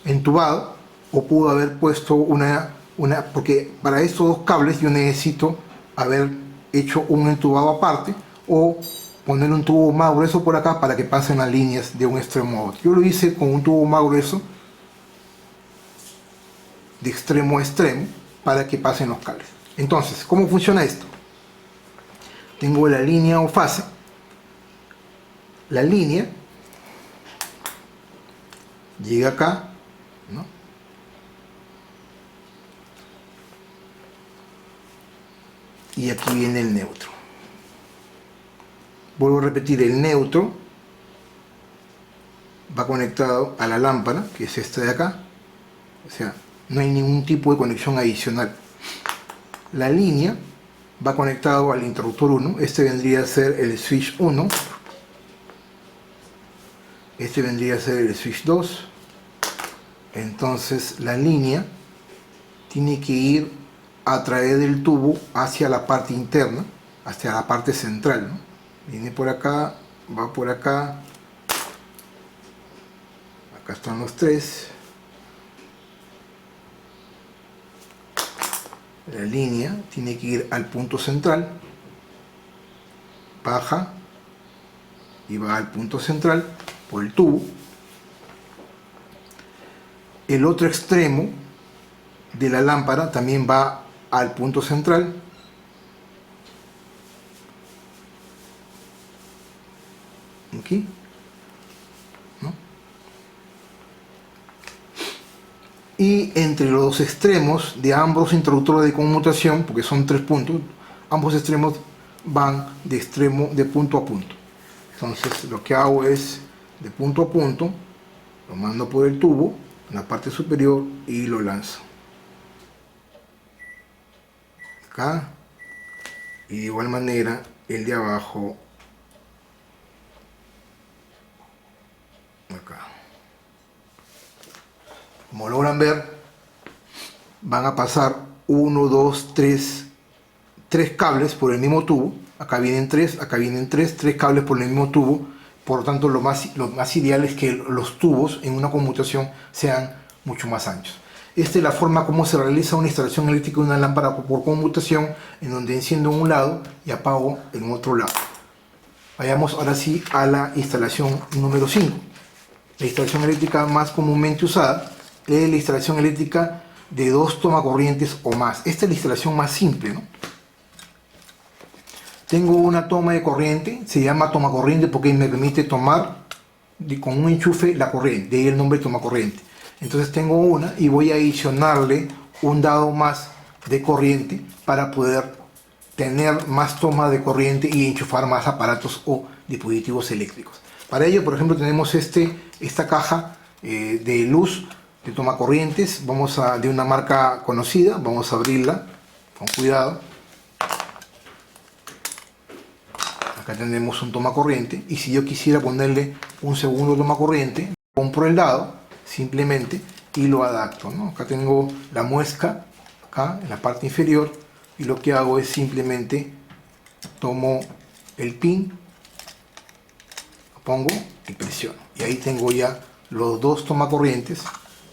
entubado, o pudo haber puesto porque para estos dos cables yo necesito haber hecho un entubado aparte, o poner un tubo más grueso por acá para que pasen las líneas de un extremo a otro. Yo lo hice con un tubo más grueso de extremo a extremo para que pasen los cables. Entonces, ¿cómo funciona esto? Tengo la línea o fase. La línea llega acá, ¿no? Y aquí viene el neutro. Vuelvo a repetir, el neutro va conectado a la lámpara, que es esta de acá. O sea, no hay ningún tipo de conexión adicional. La línea va conectado al interruptor 1. Este vendría a ser el switch 1. Este vendría a ser el switch 2. Entonces la línea tiene que ir a través del tubo hacia la parte interna, hacia la parte central, ¿no? Viene por acá, va por acá. Acá están los tres. La línea tiene que ir al punto central, baja y va al punto central por el tubo. el otro extremo de la lámpara también va al punto central. Aquí, ¿no? Y entre los dos extremos de ambos interruptores de conmutación, porque son 3 puntos, ambos extremos van de punto a punto. Entonces lo que hago es, de punto a punto, lo mando por el tubo en la parte superior y lo lanzo acá, y de igual manera el de abajo acá. Como logran ver, van a pasar 1, 2, 3 cables por el mismo tubo. Acá vienen 3, acá vienen 3 cables por el mismo tubo. Por lo tanto, lo más ideal es que los tubos en una conmutación sean mucho más anchos. Esta es la forma como se realiza una instalación eléctrica de una lámpara por conmutación, en donde enciendo en un lado y apago en otro lado. Vayamos ahora sí a la instalación número 5. La instalación eléctrica más comúnmente usada es la instalación eléctrica de 2 tomacorrientes o más. Esta es la instalación más simple, ¿no? Tengo una toma de corriente, se llama toma corriente porque me permite tomar con un enchufe la corriente, de ahí el nombre toma corriente. Entonces tengo una y voy a adicionarle un dado más de corriente para poder tener más toma de corriente y enchufar más aparatos o dispositivos eléctricos. Para ello, por ejemplo, tenemos esta caja de luz de toma corrientes, de una marca conocida. Vamos a abrirla con cuidado. Acá tenemos un toma corriente, y si yo quisiera ponerle un segundo toma corriente, compro el dado simplemente y lo adapto, ¿no? Acá tengo la muesca, acá en la parte inferior, y lo que hago es simplemente tomo el pin, lo pongo y presiono, y ahí tengo ya los 2 tomacorrientes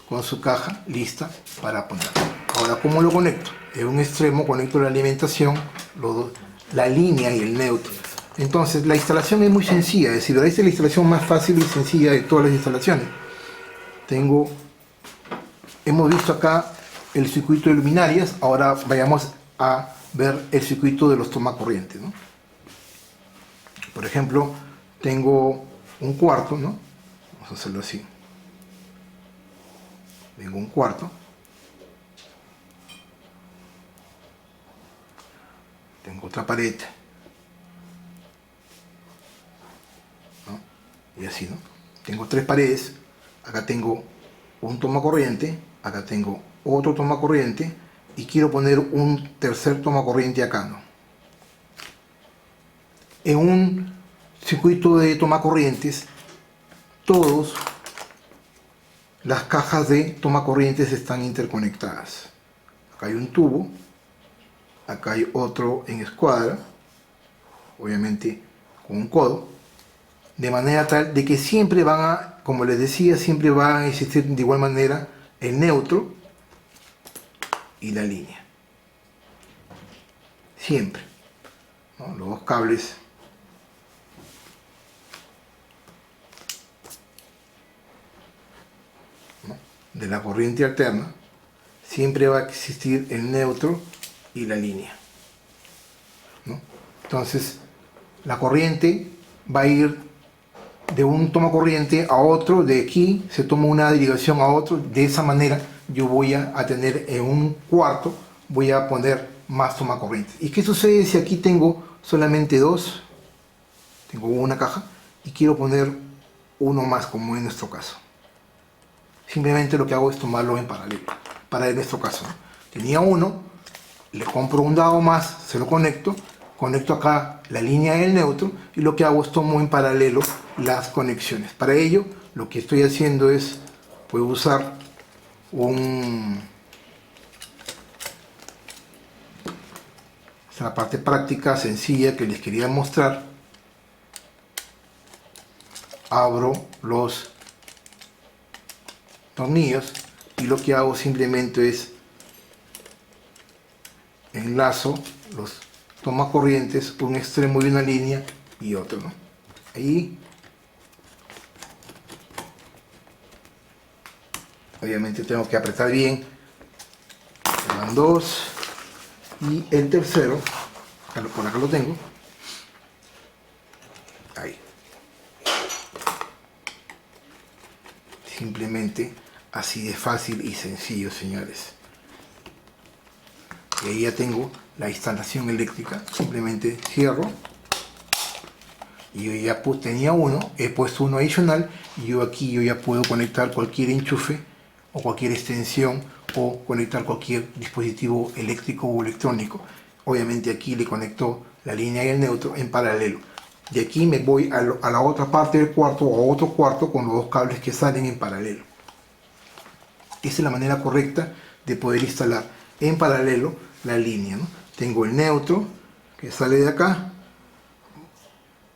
con su caja lista para poner. Ahora, ¿cómo lo conecto? En un extremo conecto la alimentación, la línea y el neutro. Entonces la instalación es muy sencilla, es decir, esta es la instalación más fácil y sencilla de todas las instalaciones. Hemos visto acá el circuito de luminarias, ahora vayamos a ver el circuito de los tomacorrientes, ¿no? Por ejemplo, tengo un cuarto, ¿no? Vamos a hacerlo así. Tengo un cuarto. Tengo otra pared. Y así, ¿no? Tengo 3 paredes. Acá tengo un tomacorriente, acá tengo otro tomacorriente, y quiero poner un tercer tomacorriente acá, ¿no? En un circuito de tomacorrientes, todas las cajas de tomacorrientes están interconectadas. Acá hay un tubo, acá hay otro en escuadra, obviamente con un codo, de manera tal de que siempre como les decía, siempre van a existir de igual manera el neutro y la línea. Siempre, ¿no? Los 2 cables de la corriente alterna, siempre va a existir el neutro y la línea, ¿no? Entonces, la corriente va a ir de un tomacorriente a otro, de aquí se toma una derivación a otro. De esa manera yo voy a tener en un cuarto, voy a poner más tomacorrientes. ¿Y qué sucede si aquí tengo solamente 2? Tengo una caja y quiero poner uno más, como en nuestro caso. Simplemente lo que hago es tomarlo en paralelo, para nuestro caso, ¿no? Tenía uno, le compro un dado más, se lo conecto acá la línea y el neutro, y lo que hago es tomo en paralelo las conexiones. Para ello, lo que estoy haciendo es, puedo usar esta es la parte práctica sencilla que les quería mostrar. Abro los tornillos y lo que hago simplemente es enlazo los tomacorrientes, un extremo de una línea y otro, ¿no? Ahí Obviamente tengo que apretar bien. Van dos. Y el tercero, por acá lo tengo. Ahí. Simplemente así de fácil y sencillo, señores. Y ahí ya tengo la instalación eléctrica. Simplemente cierro. Y yo ya tenía uno, he puesto uno adicional. Y yo ya puedo conectar cualquier enchufe o cualquier extensión o conectar cualquier dispositivo eléctrico o electrónico. Obviamente aquí le conecto la línea y el neutro en paralelo. De aquí me voy a la otra parte del cuarto o a otro cuarto con los dos cables que salen en paralelo. Esa es la manera correcta de poder instalar en paralelo la línea, ¿no? Tengo el neutro que sale de acá,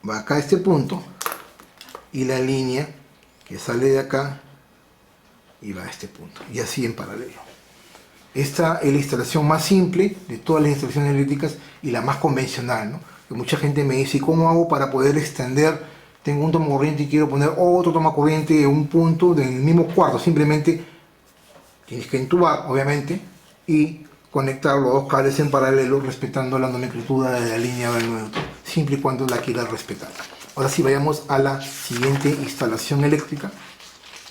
va acá a este punto, y la línea que sale de acá y va a este punto, y así en paralelo. Esta es la instalación más simple de todas las instalaciones eléctricas y la más convencional, ¿no? Que mucha gente me dice, ¿cómo hago para poder extender? Tengo un tomacorriente y quiero poner otro tomacorriente en un punto del mismo cuarto. Simplemente tienes que entubar, obviamente, y conectar los dos cables en paralelo respetando la nomenclatura de la línea del neutro, siempre y cuando la quieras respetar. Ahora sí, vayamos a la siguiente instalación eléctrica.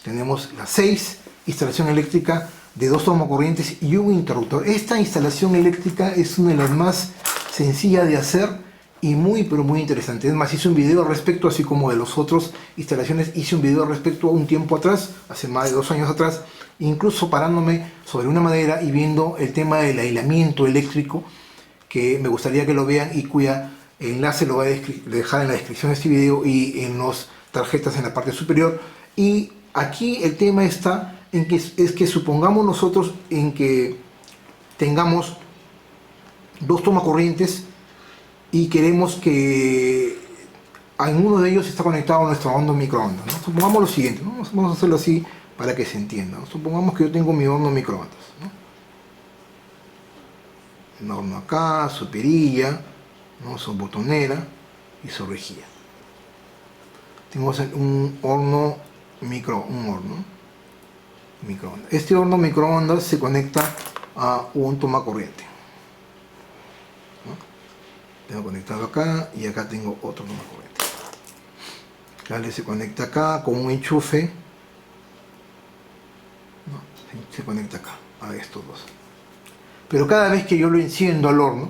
Tenemos la 6, instalación eléctrica de dos tomacorrientes y un interruptor. Esta instalación eléctrica es una de las más sencillas de hacer y pero muy interesante. Es más, hice un video al respecto, así como de los otros instalaciones. Hice un video al respecto un tiempo atrás, hace más de 2 años atrás, incluso parándome sobre una madera y viendo el tema del aislamiento eléctrico, que me gustaría que lo vean y cuya enlace lo voy a dejar en la descripción de este video y en las tarjetas en la parte superior. Y aquí el tema está en que supongamos nosotros en que tengamos dos tomacorrientes y queremos que en uno de ellos está conectado a nuestro horno microondas, ¿no? Supongamos lo siguiente, ¿no? Vamos a hacerlo así para que se entienda, ¿no? Supongamos que yo tengo mi horno microondas, ¿no? Un horno acá, su perilla, ¿no? Su botonera y su rejilla. Tengo un horno microondas. Este horno microondas se conecta a un tomacorriente, ¿no? Tengo conectado acá y acá tengo otro tomacorriente. Cable se conecta acá con un enchufe, ¿no? Se conecta acá a estos dos. Pero cada vez que yo lo enciendo al horno,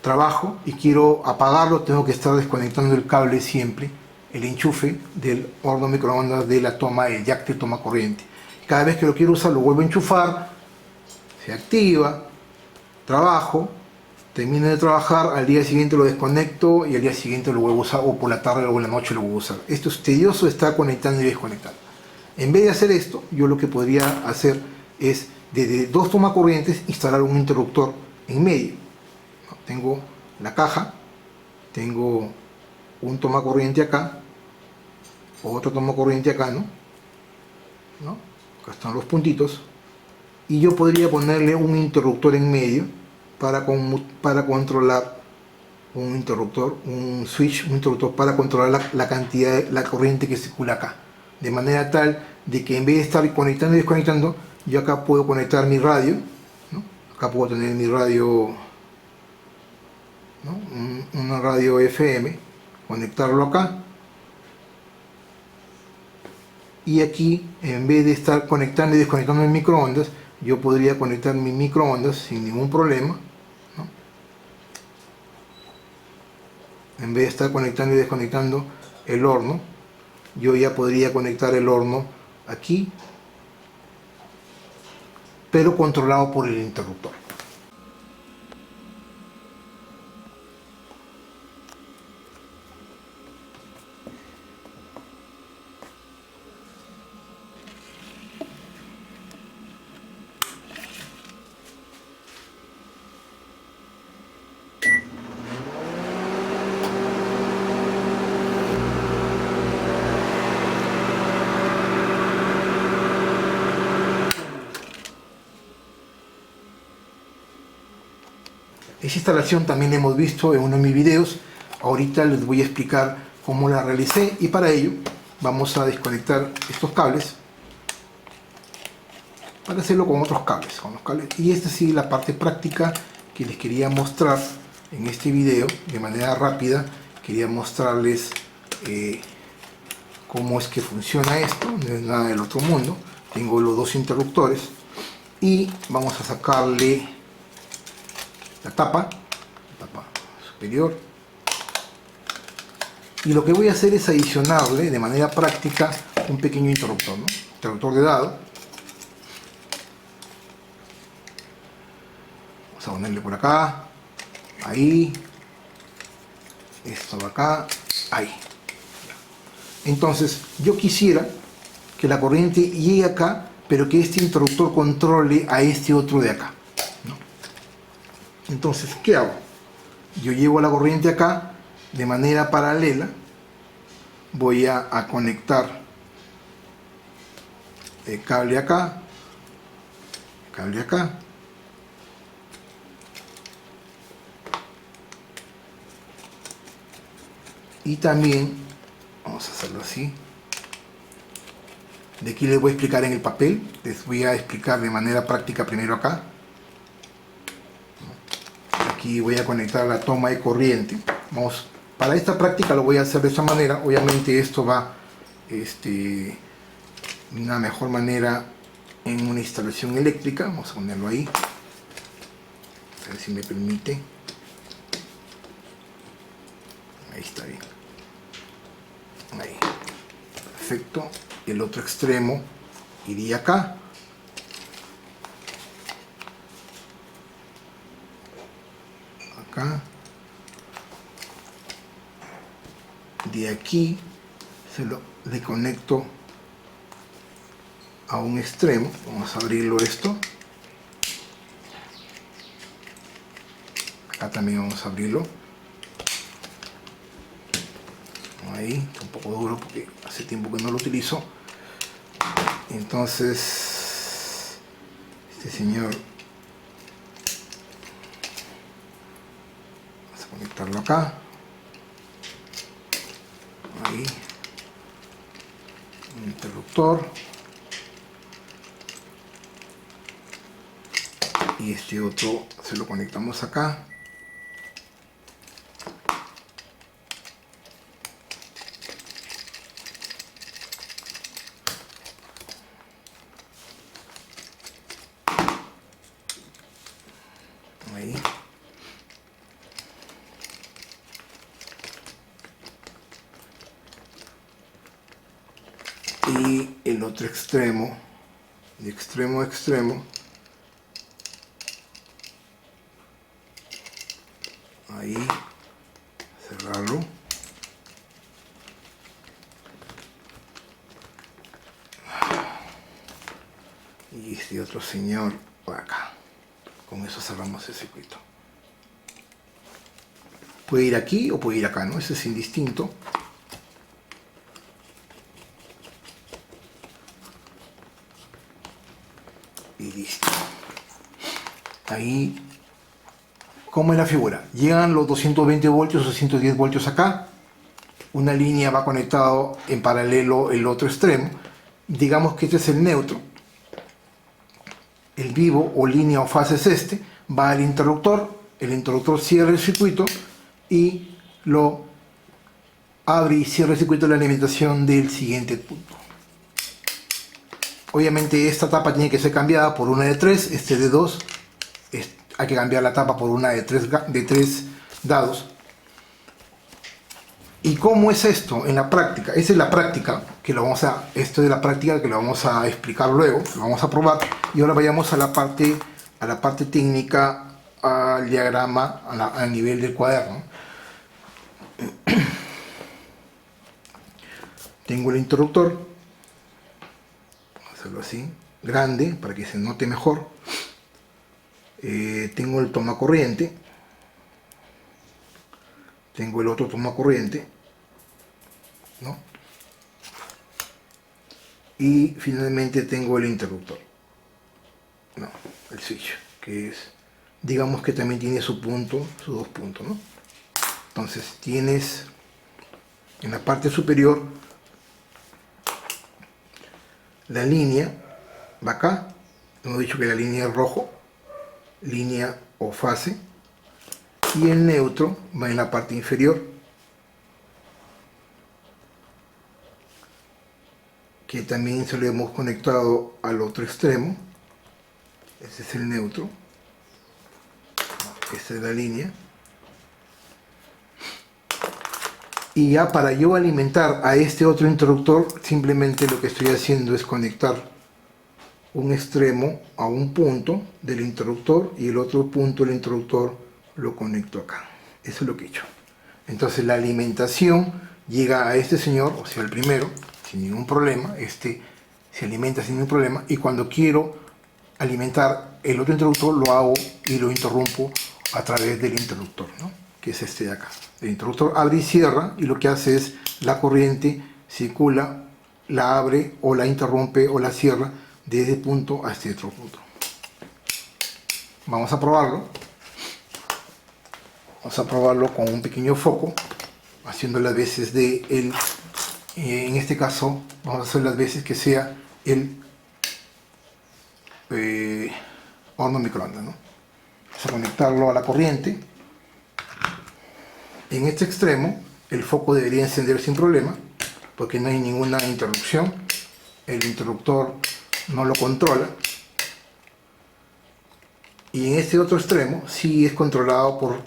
trabajo y quiero apagarlo, tengo que estar desconectando el cable siempre, el enchufe del horno microondas de la toma, el jack de toma corriente. Cada vez que lo quiero usar lo vuelvo a enchufar, se activa, trabajo, termino de trabajar, al día siguiente lo desconecto y al día siguiente lo vuelvo a usar, o por la tarde o por la noche lo vuelvo a usar. Esto es tedioso, estar conectando y desconectando. En vez de hacer esto, yo lo que podría hacer es desde dos tomacorrientes instalar un interruptor en medio. Tengo la caja, tengo un tomacorriente acá, otro tomacorriente acá, ¿no? Acá están los puntitos, y yo podría ponerle un interruptor en medio para controlar un interruptor para controlar la cantidad la corriente que circula acá, de manera tal de que en vez de estar conectando y desconectando, yo acá puedo conectar mi radio, ¿no? Acá puedo tener mi radio, ¿no? Una radio FM, conectarlo acá, y aquí en vez de estar conectando y desconectando el microondas, yo podría conectar mi microondas sin ningún problema, ¿no? En vez de estar conectando y desconectando el horno, yo ya podría conectar el horno aquí, pero controlado por el interruptor. Esa instalación también la hemos visto en uno de mis videos. Ahorita les voy a explicar cómo la realicé, y para ello vamos a desconectar estos cables. para hacerlo con otros cables, y esta sí la parte práctica que les quería mostrar en este video de manera rápida. Quería mostrarles cómo es que funciona esto. No es nada del otro mundo. Tengo los dos interruptores y vamos a sacarle la tapa superior, y lo que voy a hacer es adicionarle de manera práctica un pequeño interruptor, ¿no? Interruptor de dado. Vamos a ponerle por acá, ahí, esto de acá, ahí. Entonces yo quisiera que la corriente llegue acá, pero que este interruptor controle a este otro de acá, ¿no? Entonces, ¿qué hago? Yo llevo la corriente acá de manera paralela. Voy a conectar el cable acá, y también vamos a hacerlo así. De aquí les voy a explicar en el papel, les voy a explicar de manera práctica primero acá. Aquí voy a conectar la toma de corriente. Para esta práctica lo voy a hacer de esta manera. Obviamente esto va de una mejor manera en una instalación eléctrica. Vamos a ponerlo ahí, a ver si me permite. Ahí está bien, ahí, perfecto. El otro extremo iría acá, de aquí le conecto a un extremo. Vamos a abrirlo esto, acá también vamos a abrirlo, ahí, está un poco duro porque hace tiempo que no lo utilizo. Entonces este señor, vamos a conectarlo acá, ahí, un interruptor, y este otro se lo conectamos acá. Ahí. Y el otro extremo, de extremo a extremo, ahí, cerrarlo, y este otro señor por acá. Con eso cerramos el circuito. Puede ir aquí o puede ir acá, ¿no? Eso es indistinto. Y listo. Ahí, ¿cómo es la figura? Llegan los 220 voltios o 110 voltios acá. Una línea va conectado en paralelo el otro extremo. Digamos que este es el neutro. El vivo o línea o fase es este. Va al interruptor. El interruptor cierra el circuito y lo abre y cierra el circuito de la alimentación del siguiente punto. Obviamente esta tapa tiene que ser cambiada por una de 3, este de 2. Hay que cambiar la tapa por una de 3 dados. ¿Y cómo es esto en la práctica? Esa es la práctica que lo vamos a, esto es la práctica que lo vamos a explicar luego, lo vamos a probar. Y ahora vayamos a la parte técnica, al diagrama, al nivel del cuaderno. Tengo el interruptor, vamos a hacerlo así, grande para que se note mejor. Tengo el toma corriente, tengo el otro toma corriente, ¿no? Y finalmente tengo el interruptor, no, el switch, que es, digamos que también tiene su punto, sus dos puntos, ¿no? Entonces tienes en la parte superior la línea va acá Hemos dicho que la línea es rojo, línea o fase, y el neutro va en la parte inferior, que también se lo hemos conectado al otro extremo. Ese es el neutro, esta es la línea. Y ya para yo alimentar a este otro interruptor, simplemente lo que estoy haciendo es conectar un extremo a un punto del interruptor y el otro punto del interruptor lo conecto acá. Eso es lo que he hecho. Entonces la alimentación llega a este señor, o sea, el primero, sin ningún problema. Este se alimenta sin ningún problema, y cuando quiero alimentar el otro interruptor lo hago y lo interrumpo a través del interruptor, ¿no? Que es este de acá. El interruptor abre y cierra, y lo que hace es la corriente circula, la abre o la interrumpe o la cierra de este punto a este otro punto. Vamos a probarlo. Vamos a probarlo con un pequeño foco, haciendo las veces de el, en este caso vamos a hacer las veces que sea el horno microondas, ¿no? Vamos a conectarlo a la corriente. En este extremo el foco debería encender sin problema, porque no hay ninguna interrupción, el interruptor no lo controla. Y en este otro extremo sí es controlado por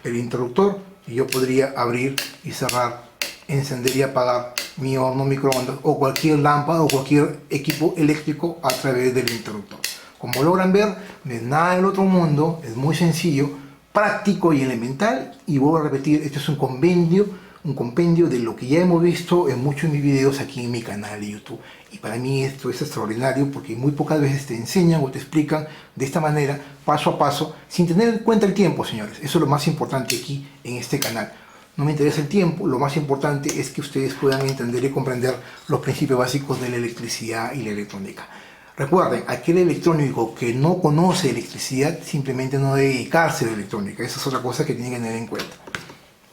el interruptor, y yo podría abrir y cerrar, encender y apagar mi horno microondas o cualquier lámpara o cualquier equipo eléctrico a través del interruptor. Como logran ver, no es nada del otro mundo, es muy sencillo, práctico y elemental, y vuelvo a repetir, esto es un compendio de lo que ya hemos visto en muchos de mis videos aquí en mi canal de YouTube. Y para mí esto es extraordinario, porque muy pocas veces te enseñan o te explican de esta manera, paso a paso, sin tener en cuenta el tiempo, señores. Eso es lo más importante aquí en este canal. No me interesa el tiempo, lo más importante es que ustedes puedan entender y comprender los principios básicos de la electricidad y la electrónica. Recuerden, aquel electrónico que no conoce electricidad simplemente no debe dedicarse a la electrónica. Esa es otra cosa que tienen que tener en cuenta.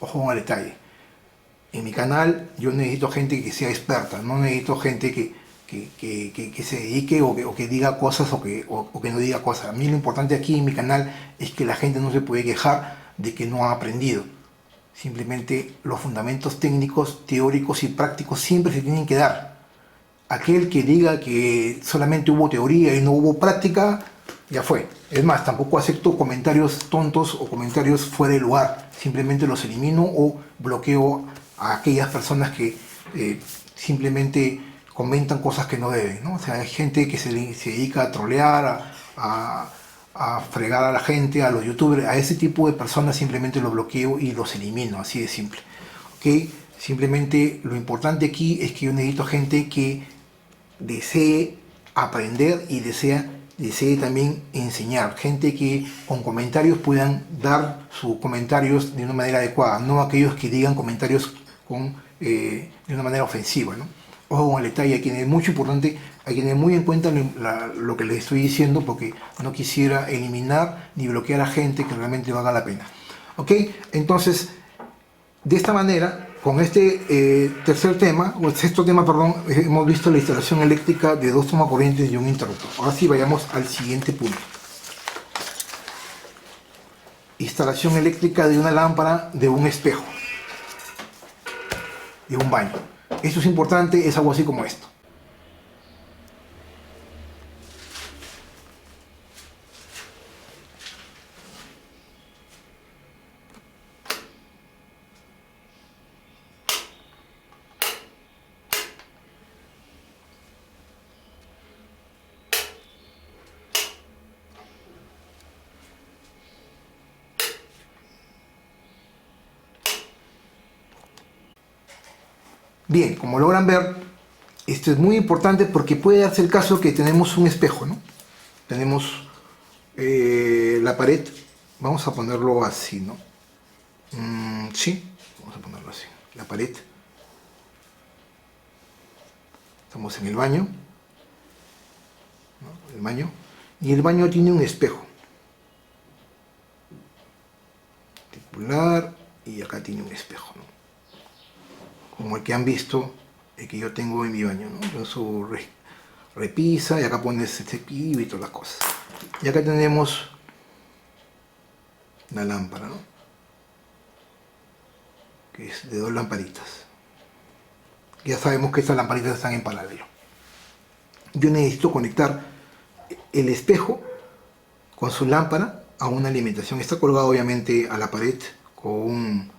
Ojo al detalle. En mi canal yo necesito gente que sea experta, no necesito gente que se dedique o que diga cosas o que no diga cosas. A mí lo importante aquí en mi canal es que la gente no se puede quejar de que no ha aprendido. Simplemente los fundamentos técnicos, teóricos y prácticos siempre se tienen que dar. Aquel que diga que solamente hubo teoría y no hubo práctica, ya fue. Es más, tampoco acepto comentarios tontos o comentarios fuera de lugar. Simplemente los elimino o bloqueo a aquellas personas que simplemente comentan cosas que no deben, ¿no? O sea, hay gente que se dedica a trolear, a fregar a la gente, a los youtubers. A ese tipo de personas simplemente los bloqueo y los elimino, así de simple. ¿Okay? Simplemente lo importante aquí es que yo necesito gente que desee aprender y desee también enseñar. Gente que con comentarios puedan dar sus comentarios de una manera adecuada, no aquellos que digan comentarios de una manera ofensiva, ¿no? Ojo con el detalle, aquí es mucho importante, hay que tener muy en cuenta lo que les estoy diciendo, porque no quisiera eliminar ni bloquear a gente que realmente valga la pena. ¿Ok? Entonces, de esta manera, con este tercer tema, o sexto tema, perdón, hemos visto la instalación eléctrica de dos tomacorrientes y un interruptor. Ahora sí, vayamos al siguiente punto. Instalación eléctrica de una lámpara, de un espejo, de un baño. Esto es importante, es algo así como esto. Bien, como logran ver, esto es muy importante porque puede darse el caso que tenemos un espejo, ¿no? Tenemos la pared, vamos a ponerlo así, ¿no? Sí, vamos a ponerlo así. La pared. Estamos en el baño, ¿no? El baño. Y el baño tiene un espejo. Circular, y acá tiene un espejo, ¿no? Como el que han visto, el que yo tengo en mi baño, ¿no? Yo uso repisa, y acá pones el cepillo y todas las cosas. Y acá tenemos la lámpara, ¿no? Que es de 2 lamparitas. Ya sabemos que estas lamparitas están en paralelo. Yo necesito conectar el espejo con su lámpara a una alimentación. Está colgado obviamente a la pared con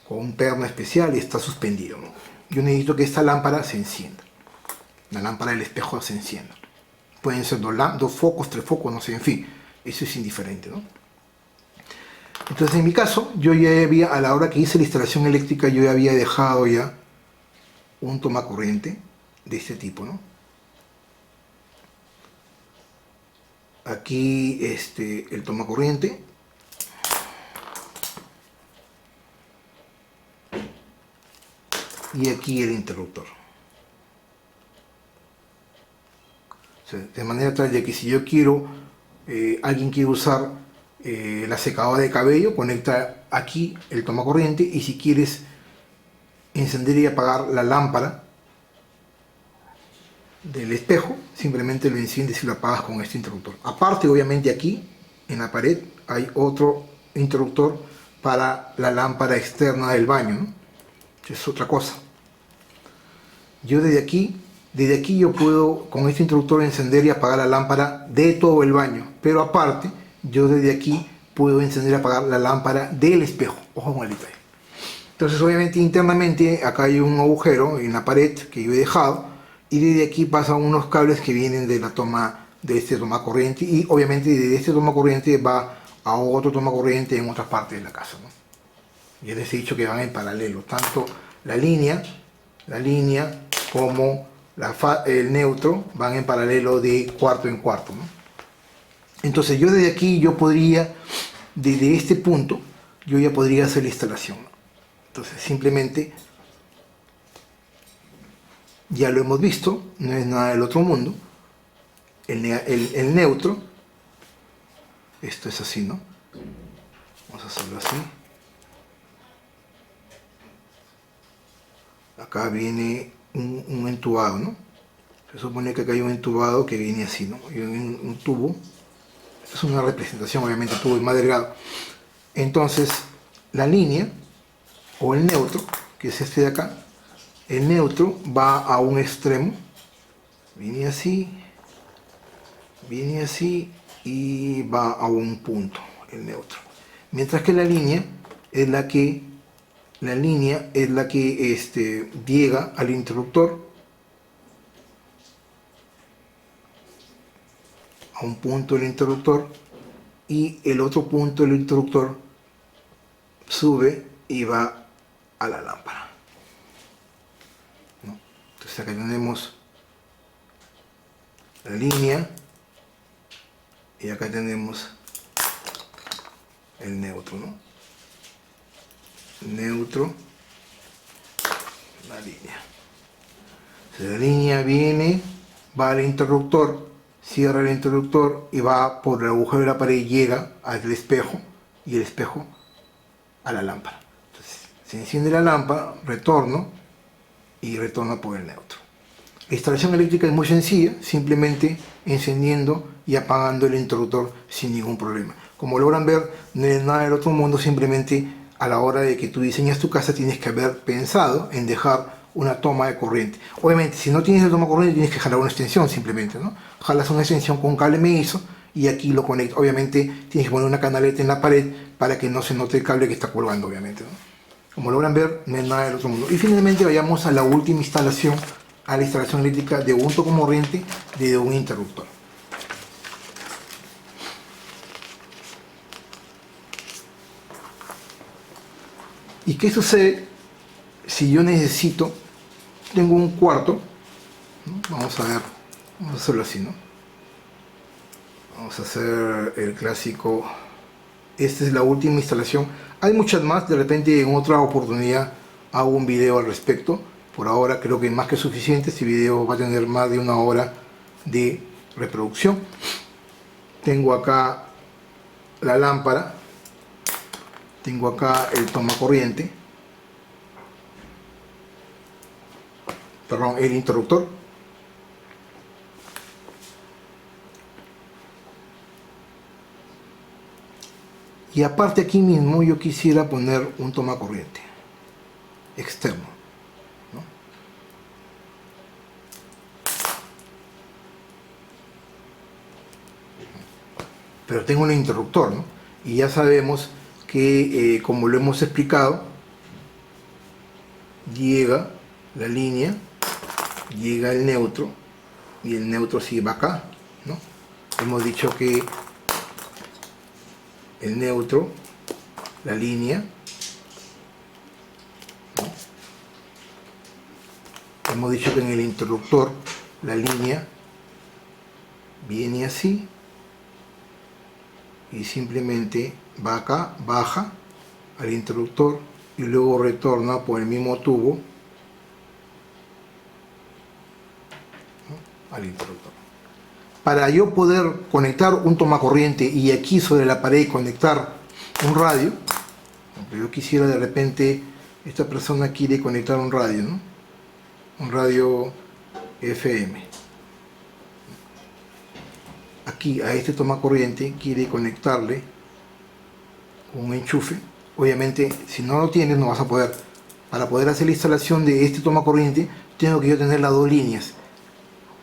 un perno especial y está suspendido, ¿no? Yo necesito que esta lámpara se encienda. La lámpara del espejo se encienda. Pueden ser 2 focos, 3 focos, no sé, en fin. Eso es indiferente, ¿no? Entonces en mi caso, yo ya había, a la hora que hice la instalación eléctrica, yo ya había dejado ya un tomacorriente de este tipo, ¿no? Aquí el tomacorriente. Y aquí el interruptor. O sea, de manera tal de que si yo quiero, alguien quiere usar la secadora de cabello, conecta aquí el tomacorriente, y si quieres encender y apagar la lámpara del espejo, simplemente lo enciendes y lo apagas con este interruptor. Aparte, obviamente aquí en la pared hay otro interruptor para la lámpara externa del baño, ¿no? Es otra cosa. Yo desde aquí yo puedo con este interruptor encender y apagar la lámpara de todo el baño, pero aparte yo desde aquí puedo encender y apagar la lámpara del espejo. Ojo con el detalle. Entonces obviamente internamente acá hay un agujero en la pared que yo he dejado, y desde aquí pasan unos cables que vienen de la toma, de este toma corriente, y obviamente de este toma corriente va a otro toma corriente en otras partes de la casa, ¿no? Ya les he dicho que van en paralelo, tanto la línea como el neutro van en paralelo de cuarto en cuarto, ¿no? Entonces yo desde aquí yo podría, desde este punto, yo ya podría hacer la instalación, ¿no? Entonces simplemente, ya lo hemos visto, no es nada del otro mundo. El neutro, esto es así, ¿no? Vamos a hacerlo así. Acá viene un entubado, ¿no? Se supone que acá hay un entubado que viene así, ¿no? Y un tubo. Es una representación, obviamente, el tubo es más delgado. Entonces, la línea, o el neutro, que es este de acá, el neutro va a un extremo, viene así, y va a un punto, el neutro. Mientras que la línea es la que llega al interruptor, a un punto del interruptor, y el otro punto del interruptor sube y va a la lámpara, ¿no? Entonces acá tenemos la línea y acá tenemos el neutro, ¿no? Neutro, la línea. Entonces, la línea viene, va al interruptor, cierra el interruptor y va por el agujero de la pared y llega al espejo, y el espejo a la lámpara. Entonces, se enciende la lámpara, retorno y retorna por el neutro. La instalación eléctrica es muy sencilla, simplemente encendiendo y apagando el interruptor sin ningún problema. Como logran ver, no es nada del otro mundo, simplemente a la hora de que tú diseñas tu casa tienes que haber pensado en dejar una toma de corriente. Obviamente, si no tienes el toma de corriente, tienes que jalar una extensión simplemente, ¿no? Jalas una extensión con un cable MISO y aquí lo conectas. Obviamente, tienes que poner una canaleta en la pared para que no se note el cable que está colgando, obviamente, ¿no? Como logran ver, no es nada del otro mundo. Y finalmente vayamos a la última instalación, a la instalación eléctrica de un tomacorriente de un interruptor. ¿Y qué sucede si yo necesito, tengo un cuarto, ¿no? Vamos a ver, vamos a hacerlo así, ¿no? Vamos a hacer el clásico. Esta es la última instalación. Hay muchas más, de repente en otra oportunidad hago un video al respecto. Por ahora creo que es más que suficiente. Este video va a tener más de 1 hora de reproducción. Tengo acá la lámpara, tengo acá el tomacorriente, perdón, el interruptor, Y aparte aquí mismo yo quisiera poner un tomacorriente externo, ¿no? Pero tengo un interruptor, ¿no? Y ya sabemos que, como lo hemos explicado, llega la línea, llega el neutro, y el neutro sí va acá, ¿no? Hemos dicho que el neutro, la línea, ¿no? Hemos dicho que en el interruptor la línea viene así y simplemente va acá, baja al interruptor y luego retorna por el mismo tubo, ¿no?, al interruptor. Para yo poder conectar un tomacorriente y aquí sobre la pared conectar un radio, yo quisiera de repente, esta persona quiere conectar un radio, ¿no?, un radio FM. Aquí a este tomacorriente quiere conectarle un enchufe. Obviamente si no lo tienes no vas a poder. Para poder hacer la instalación de este tomacorriente tengo que yo tener las dos líneas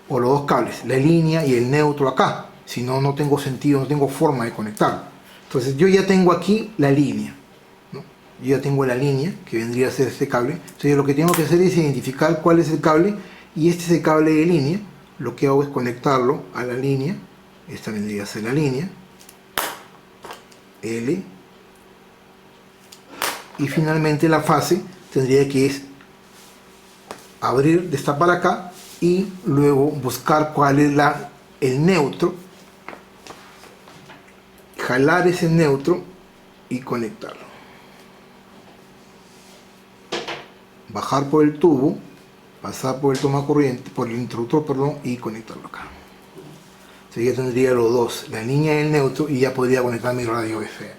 o los dos cables, la línea y el neutro acá, si no, no tengo sentido, no tengo forma de conectarlo. Entonces yo ya tengo aquí la línea, ¿no? Yo ya tengo la línea que vendría a ser este cable. Entonces lo que tengo que hacer es identificar cuál es el cable, y este es el cable de línea. Lo que hago es conectarlo a la línea. Esta vendría a ser la línea L, y finalmente la fase tendría que es abrir, destapar acá y luego buscar cuál es el neutro, jalar ese neutro y conectarlo, bajar por el tubo, pasar por el tomacorriente, por el interruptor, perdón, y conectarlo acá. Ya tendría los dos, la línea y el neutro, y ya podría conectar mi radio FM.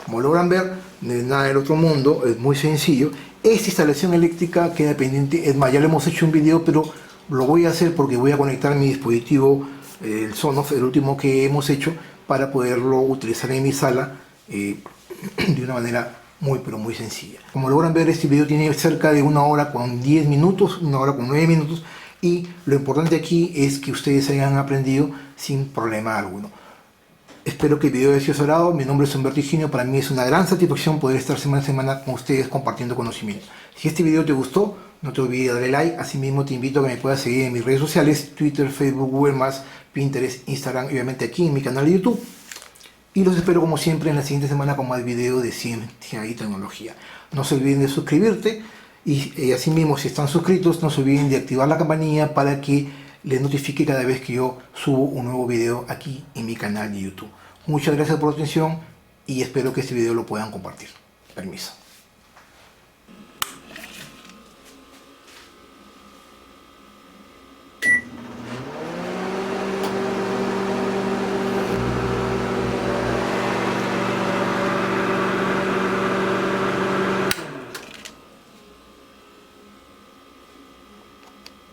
Como logran ver, no es nada del otro mundo, es muy sencillo. Esta instalación eléctrica queda pendiente, es más, ya le hemos hecho un video, pero lo voy a hacer porque voy a conectar mi dispositivo, el Sonoff, el último que hemos hecho, para poderlo utilizar en mi sala de una manera muy, pero muy sencilla. Como logran ver, este video tiene cerca de 1 hora con 10 minutos, 1 hora con 9 minutos, y lo importante aquí es que ustedes hayan aprendido sin problema alguno. Espero que el video haya sido agrado. Mi nombre es Humberto Higinio. Para mí es una gran satisfacción poder estar semana a semana con ustedes compartiendo conocimiento. Si este video te gustó, no te olvides de darle like. Asimismo te invito a que me puedas seguir en mis redes sociales: Twitter, Facebook, Google+, Pinterest, Instagram, y obviamente aquí en mi canal de YouTube. Y los espero como siempre en la siguiente semana con más videos de ciencia y tecnología. No se olviden de suscribirte, y asimismo, si están suscritos, no se olviden de activar la campanilla para que les notifique cada vez que yo subo un nuevo video aquí en mi canal de YouTube. Muchas gracias por su atención y espero que este video lo puedan compartir. Permiso.